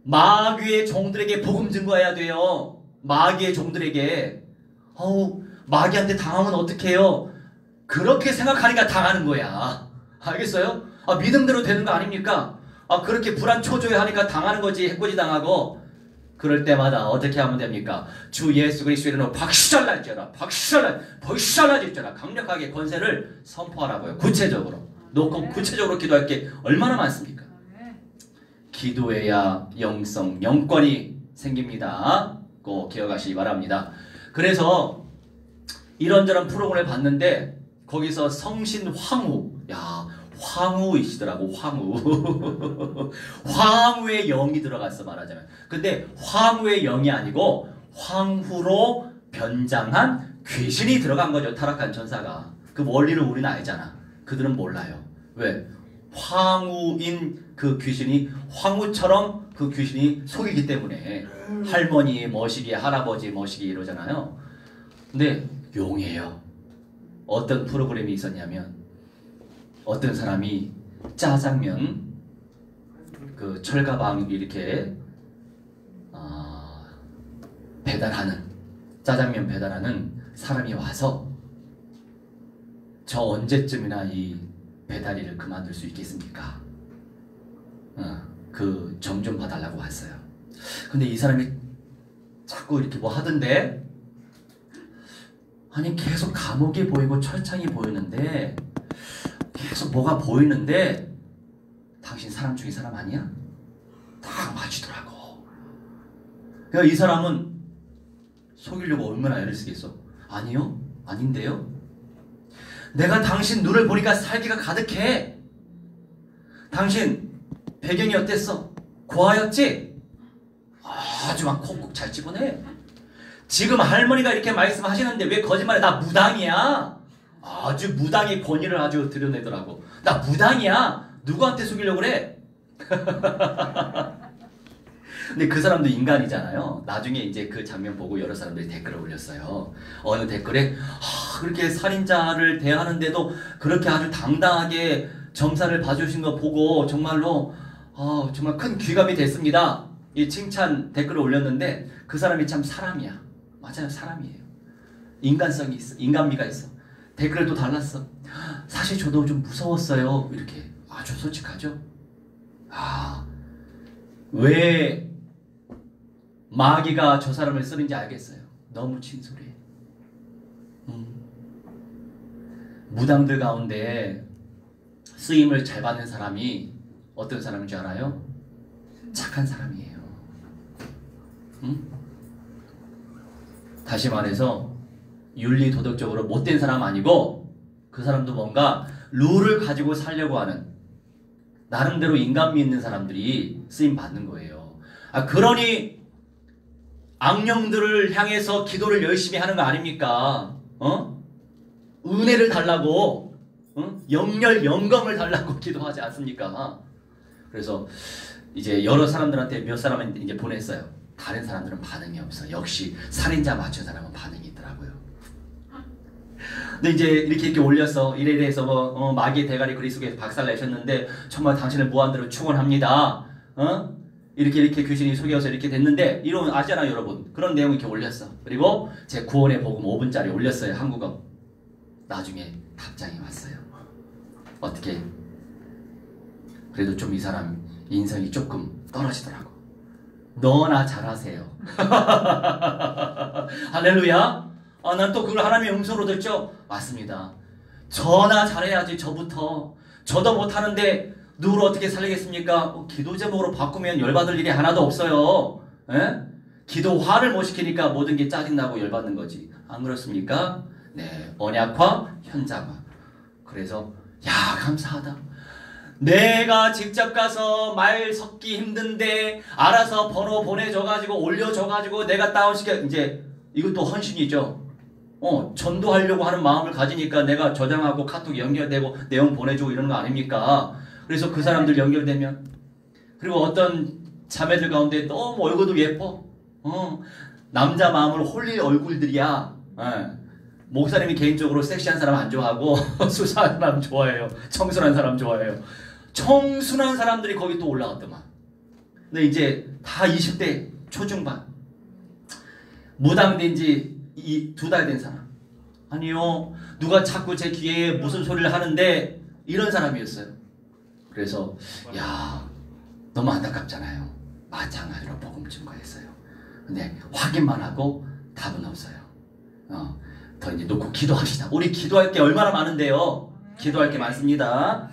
마귀의 종들에게 복음 증거해야 돼요. 마귀의 종들에게. 마귀한테 당하면 어떡해요? 그렇게 생각하니까 당하는 거야. 알겠어요? 믿음대로 되는 거 아닙니까? 그렇게 불안 초조해하니까 당하는 거지. 해코지 당하고. 그럴 때마다 어떻게 하면 됩니까? 주 예수 그리스도의 이름으로 박살날지어다. 박살날지어다. 강력하게 권세를 선포하라고요. 구체적으로. 놓고 구체적으로 기도할 게 얼마나 많습니까? 기도해야 영성, 영권이 생깁니다. 꼭 기억하시기 바랍니다. 그래서 이런저런 프로그램을 봤는데 거기서 성신 황후, 황후이시더라고. 황후. 황후의 영이 들어갔어, 말하자면. 근데 황후의 영이 아니고 황후로 변장한 귀신이 들어간 거죠. 타락한 전사가. 그 원리를 우리는 알잖아. 그들은 몰라요. 왜? 황후인 그 귀신이 황후처럼 그 귀신이 속이기 때문에 할머니 머시기, 할아버지 머시기 이러잖아요. 근데 용이에요. 어떤 프로그램이 있었냐면 어떤 사람이 짜장면 그 철가방 이렇게 배달하는, 짜장면 배달하는 사람이 와서 저 언제쯤이나 이 배달일을 그만둘 수 있겠습니까? 그 점 좀 봐달라고 왔어요. 근데 이 사람이 자꾸 이렇게 뭐 하던데, 아니 계속 감옥이 보이고 철창이 보이는데, 계속 뭐가 보이는데 당신 사람 중에 사람 아니야? 딱 맞추더라고. 그러니까 이 사람은 속이려고 얼마나 애를 쓰겠어? 아니요? 아닌데요? 내가 당신 눈을 보니까 살기가 가득해. 당신 배경이 어땠어? 고아였지? 아주 막 콕콕 잘 집어내. 지금 할머니가 이렇게 말씀하시는데 왜 거짓말해? 나 무당이야. 아주 무당의 권위를 아주 드러내더라고. 나 무당이야. 누구한테 속이려고 그래? 근데 그 사람도 인간이잖아요. 나중에 이제 그 장면 보고 여러 사람들이 댓글을 올렸어요. 어느 댓글에 그렇게 살인자를 대하는데도 그렇게 아주 당당하게 점사를 봐주신 거 보고 정말로 정말 큰 귀감이 됐습니다. 이 칭찬 댓글을 올렸는데 그 사람이 참 사람이야. 맞아요, 사람이에요. 인간성이 있어. 인간미가 있어. 댓글을 또 달랐어. 사실 저도 좀 무서웠어요. 이렇게 아주 솔직하죠. 왜 마귀가 저 사람을 쓰는지 알겠어요. 너무 진솔해. 무당들 가운데 쓰임을 잘 받는 사람이 어떤 사람인 줄 알아요? 착한 사람이에요. 다시 말해서 윤리 도덕적으로 못된 사람 아니고 그 사람도 뭔가 룰을 가지고 살려고 하는 나름대로 인간미 있는 사람들이 쓰임 받는 거예요. 그러니 악령들을 향해서 기도를 열심히 하는 거 아닙니까? 은혜를 달라고, 영열 영감을 달라고 기도하지 않습니까? 그래서 이제 여러 사람들한테 몇 사람은 이제 보냈어요. 다른 사람들은 반응이 없어. 역시 살인자 맞춘 사람은 반응이 있더라고요. 근데 이제 이렇게 올려서 이래 대해서 마귀의 대가리 그리스도께서 박살내셨는데 정말 당신을 무한대로 축원합니다. 이렇게 귀신이 속여서 이렇게 됐는데 이런 아시잖아요, 여러분. 그런 내용 이렇게 올렸어. 그리고 제 구원의 복음 5분짜리 올렸어요, 한국어. 나중에 답장이 왔어요. 어떻게? 그래도 좀 이 사람 인성이 조금 떨어지더라고. 너나 잘하세요. 할렐루야. 난 또 그걸 하나님의 음성으로 듣죠. 맞습니다. 저나 잘해야지. 저부터. 저도 못하는데 누구를 어떻게 살리겠습니까? 기도 제목으로 바꾸면 열받을 일이 하나도 없어요. 에? 기도화를 못 시키니까 모든 게 짜증나고 열받는 거지. 안 그렇습니까? 네, 언약화, 현장화. 그래서 감사하다. 내가 직접 가서 말 섞기 힘든데 알아서 번호 보내줘가지고 올려줘가지고 내가 다운시켜. 이제 이것도 헌신이죠. 전도하려고 하는 마음을 가지니까 내가 저장하고 카톡 연결되고 내용 보내주고 이러는 거 아닙니까? 그래서 그 사람들 연결되면, 그리고 어떤 자매들 가운데 너무 얼굴도 예뻐. 남자 마음을 홀릴 얼굴들이야. 목사님이 개인적으로 섹시한 사람 안 좋아하고 수사한 사람 좋아해요. 청순한 사람 좋아해요. 청순한 사람들이 거기 또 올라갔더만. 근데 이제 다 20대 초중반. 무당된 지 2달 된 사람. 아니요, 누가 자꾸 제 귀에 무슨 소리를 하는데 이런 사람이었어요. 그래서 너무 안타깝잖아요. 마찬가지로 복음 증거했어요. 근데 확인만 하고 답은 없어요. 더 이제 놓고 기도합시다. 우리 기도할 게 얼마나 많은데요. 기도할 게 많습니다.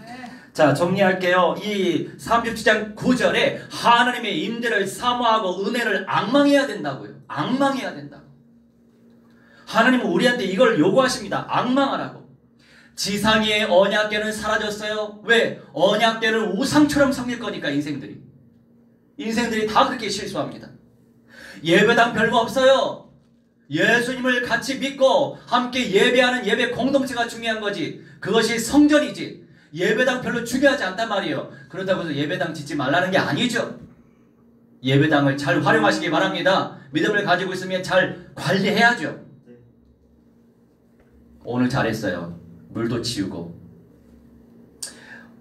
자, 정리할게요. 이 37장 9절에 하나님의 임재를 사모하고 은혜를 앙망해야 된다고요. 앙망해야 된다고. 하나님은 우리한테 이걸 요구하십니다. 앙망하라고. 지상의 언약궤는 사라졌어요. 왜? 언약궤는 우상처럼 섬길 거니까. 인생들이 다 그렇게 실수합니다. 예배당 별거 없어요. 예수님을 같이 믿고 함께 예배하는 예배 공동체가 중요한 거지. 그것이 성전이지. 예배당 별로 중요하지 않단 말이에요. 그렇다고 해서 예배당 짓지 말라는 게 아니죠. 예배당을 잘 활용하시기 바랍니다. 믿음을 가지고 있으면 잘 관리해야죠. 오늘 잘했어요. 물도 치우고.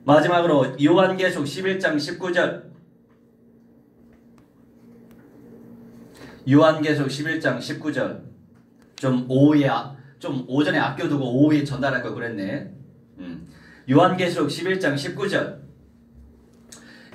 마지막으로 요한계시록 11장 19절. 요한계시록 11장 19절. 좀 오전에 아껴두고 오후에 전달할 걸 그랬네. 요한계시록 11장 19절.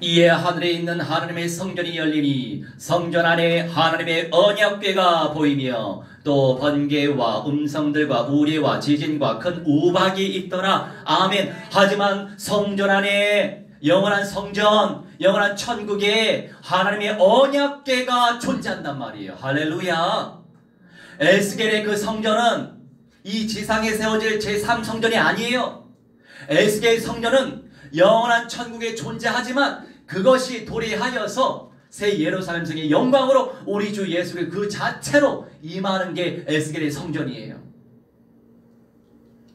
이에 하늘에 있는 하나님의 성전이 열리니 성전 안에 하나님의 언약궤가 보이며 또 번개와 음성들과 우리와 지진과 큰 우박이 있더라. 아멘. 하지만 성전 안에 영원한 성전, 영원한 천국에 하나님의 언약궤가 존재한단 말이에요. 할렐루야. 에스겔의 그 성전은 이 지상에 세워질 제3성전이 아니에요. 에스겔 성전은 영원한 천국에 존재하지만 그것이 도래하여서 새 예루살렘 성의 영광으로 우리 주 예수의 그 자체로 임하는 게 에스겔의 성전이에요.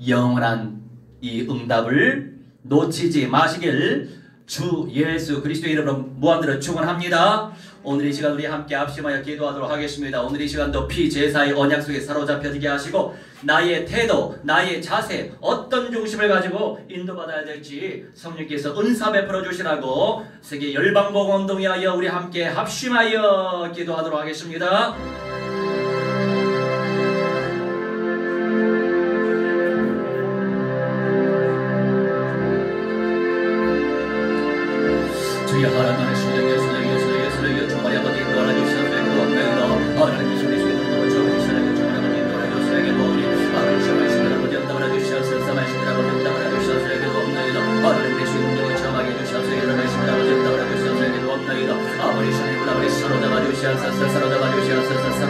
영원한 이 응답을 놓치지 마시길 주 예수 그리스도의 이름으로 무한대로 축원합니다. 오늘 이 시간 우리 함께 합심하여 기도하도록 하겠습니다. 오늘 이 시간도 피제사의 언약 속에 사로잡혀지게 하시고 나의 태도, 나의 자세, 어떤 중심을 가지고 인도받아야 될지 성령께서 은사 베풀어 주시라고 세계 열방복음운동 위하여 우리 함께 합심하여 기도하도록 하겠습니다. 주여 하나님의 수령여 주말에 아버지 도와주시옵소서. 하나님의 수령여 주말에 주말에 도우리 아버지 시험하시는 아버지 엄담하라 주시옵소서. 삼하시는 아버지 엄담하라 주시옵소서. 에게도 없나이다. 하나님의 수령여 정하게 주시옵소서. 일어나시는 아버지 엄담하라 주시옵소서. 에게도 없나이다. 아버지 시험을 아버지 사로잡아 주시옵소서. 사로잡아 주시옵소서.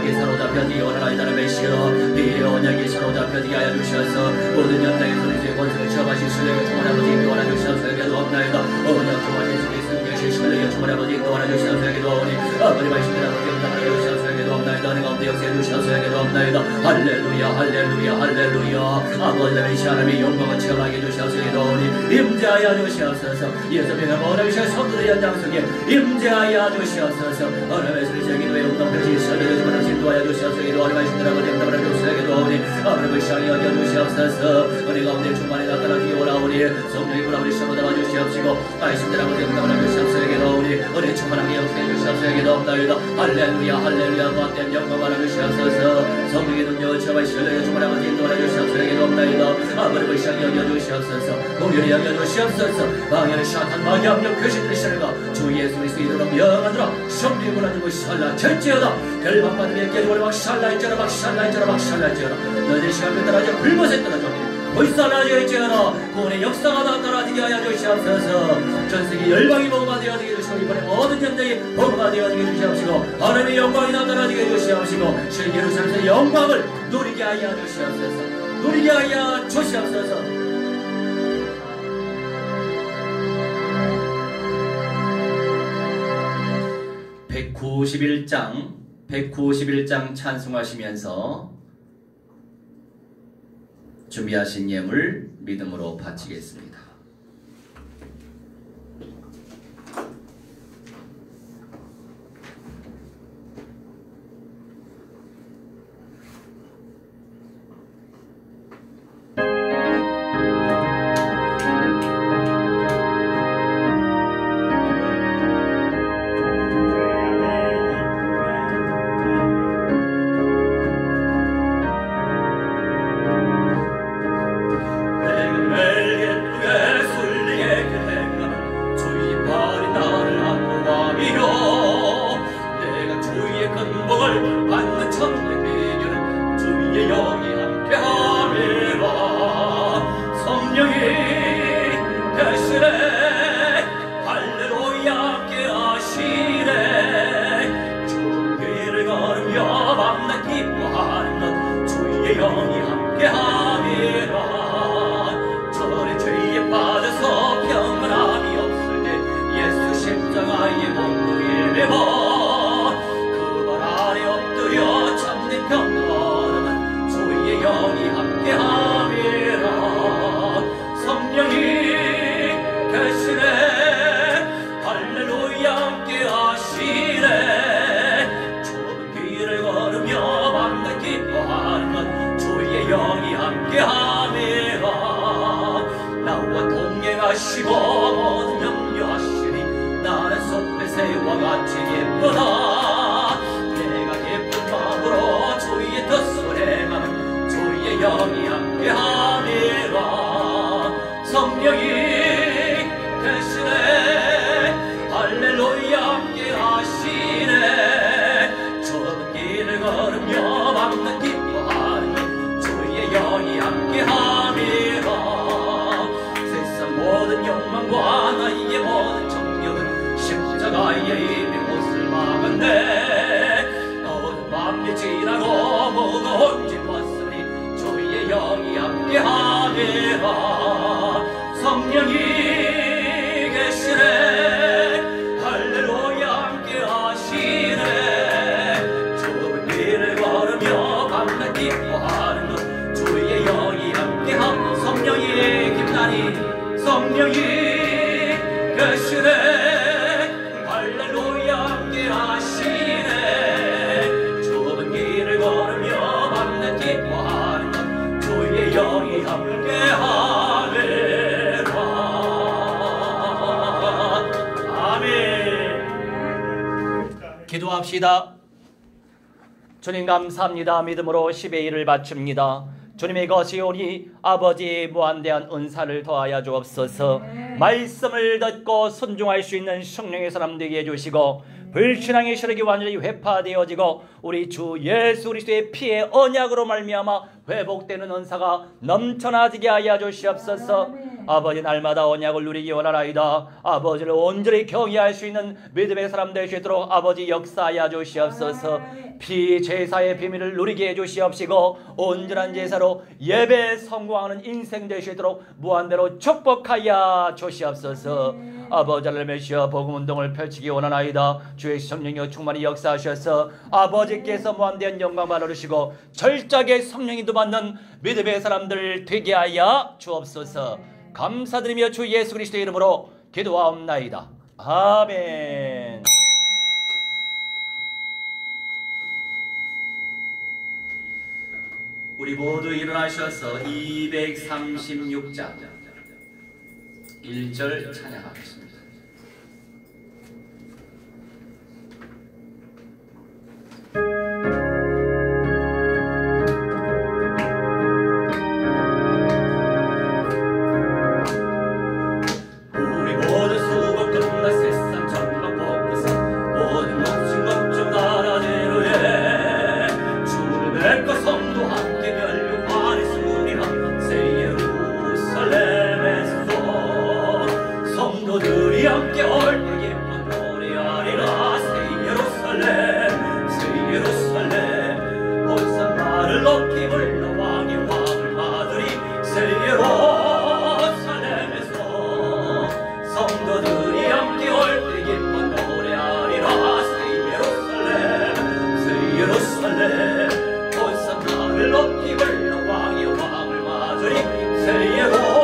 언약이 사로잡혀지기 원하나이다. 메시여 이 언약이 사로잡혀지게 하여 주셔서 모든 연장의 소리에 권세를 취업하신 신뢰의 주만 아버지 인도하여 주셔서 에게도 없나이다. 언약 주하신 소리 승리하신 신뢰의 주만 아버지 인도하여 주셔서 에게도 오니 아버지 말씀을 아버지 인도하여 주셔서 에게도 없나이다. 내가 없는 역사에 주셔서 에게도 없나이다. 할렐루야 할렐루야 할렐루야. 아버지 메시 하나님의 영광을 체험하게 주셔서 에게도 오니 임재하여 주시옵소서. 예수 믿는 모든 성도들의 연장 속에 임재하여 주시옵소서. 하나님의 소리에 기도의 응답하시 신뢰의 주만 아버지 인도하여 주셔서 에게도 오니 말씀을 아버지 인도하여 주셔서 에게도 오니 하나님의 시향이 여겨 주시옵소서. 우리 가운데 충만히 나타나시기 원하오니 성령의 불 아버지 시험을 담아 주시옵시고 말씀들 아버지 응답을 주시옵소서. 에게도 오니 우리 충만하게 역사해 주시옵소서. 에게도 없나이다. 할렐루야 할렐루야. 무한된 영광을 하나 주시옵소서. 성령의 능력을 체험하시 신뢰의 주만 아버지 인도하여 주시옵소서. 에게도 없나이다. 아버지의 시향이 여겨 주시옵소서. 공연히 여겨 주시옵소서. 방해는 샤탄 마귀압력 귀신들의 신뢰가 주 예수 그리스도 이름으로 명하노라. 성령의 불 아들고 샬라 절제하다. 결박받으며 깨지고 막 샬라 있잖아 막 샬라 있잖아 막 샬라 있잖아. 너희들 시간을 떨어져 불못에 떨어져 불살라져 있잖아. 구원의 역사가 다 떨어지게 하여 주시옵소서. 전세계 열방이 복음화 되어지게 주시고 이번에 모든 현장이 복음화 되어지게 주시옵시고 하나님의 영광이 나타나지게 주시옵시고 실제로서의 영광을 누리게 하여 주시옵소서. 누리게 하여 주시옵소서. (191장) 찬송하시면서 준비하신 예물 믿음으로 바치겠습니다. 기도합시다. 주님 감사합니다. 믿음으로 10의 1을 바칩니다. 주님의 것이 오니 아버지의 무한대한 은사를 더하여 주옵소서. 말씀을 듣고 순종할 수 있는 성령의 사람 되게 해주시고 불신앙의 세력이 완전히 회파되어지고 우리 주 예수 그리스도의 피의 언약으로 말미암아 회복되는 은사가 넘쳐나지게 하여 주시옵소서. 아버지, 날마다 언약을 누리기 원하나이다. 아버지를 온전히 경외할 수 있는 믿음의 사람 될 수 있도록 아버지 역사하여 주시옵소서. 피제사의 비밀을 누리게 해주시옵시고 온전한 제사로 예배에 성공하는 인생 될 수 있도록 무한대로 축복하여 주시옵소서. 아버지 하나님의 시여 복음운동을 펼치기 원하나이다. 주의 성령이 충만히 역사하셔서 아버지께서 무한대한 영광 받으시고 철저하게 성령이 인도받는 믿음의 사람들 되게 하여 주옵소서. 감사드리며 주 예수 그리스도의 이름으로 기도하옵나이다. 아멘. 우리 모두 일어나셔서 236장 1절 찬양하겠습니다. 우리 모두 수고 끝나 세상 전막 벗고서 모든 목숨 걱정 나라대로해 주를 뵙고 성도 함께 결국하리 수리라 새 예루살렘에서 성도들이 함께 올 때 기쁜 노래하리라 새 예루살렘 본산 말을 높이 불러 왕의 왕을 받으리 새 예루살렘에서 성도들이 함께 올 때 기쁜 노래하리라 새 예루살렘 본산 말을 높이 불러 왕의 왕을 받으리 새 예루살렘에서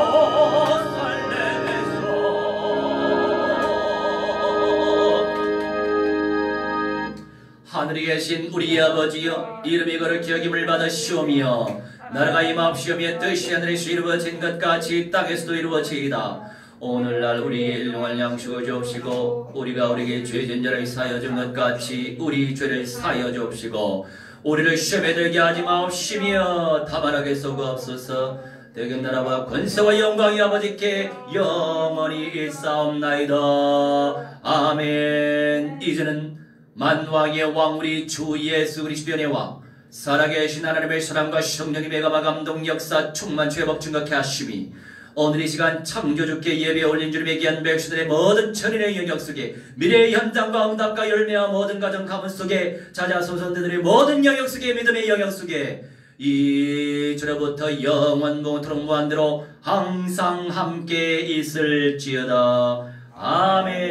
하늘에 계신 우리 아버지여 이름이 거룩히 여김을 받으시오며 나라가 임하옵시오며 뜻이 하늘에서 이루어진 것 같이 땅에서도 이루어지이다. 오늘날 우리의 일용할 양식을 주옵시고 우리가 우리에게 죄진 자를 사하여 준 것 같이 우리 죄를 사하여 주옵시고 우리를 시험에 들게 하지 마옵시며 다만 하게 쏘옵소서. 대경 나라와 권세와 영광이 아버지께 영원히 있사옵나이다. 아멘. 이제는 만왕의 왕 우리 주 예수 그리스도의 왕 살아계신 하나님의 사랑과 성령님의 감화 감동 역사 충만 죄복 증거케 하심이 오늘 이 시간 창조주께 예배 올린 주님의 귀한 백성들의 모든 천인의 영역 속에 미래의 현장과 응답과 열매와 모든 가정 가문 속에 자자손손들의 모든 영역 속에 믿음의 영역 속에 이제로부터 영원 무토록 무한대로 항상 함께 있을지어다. 아멘.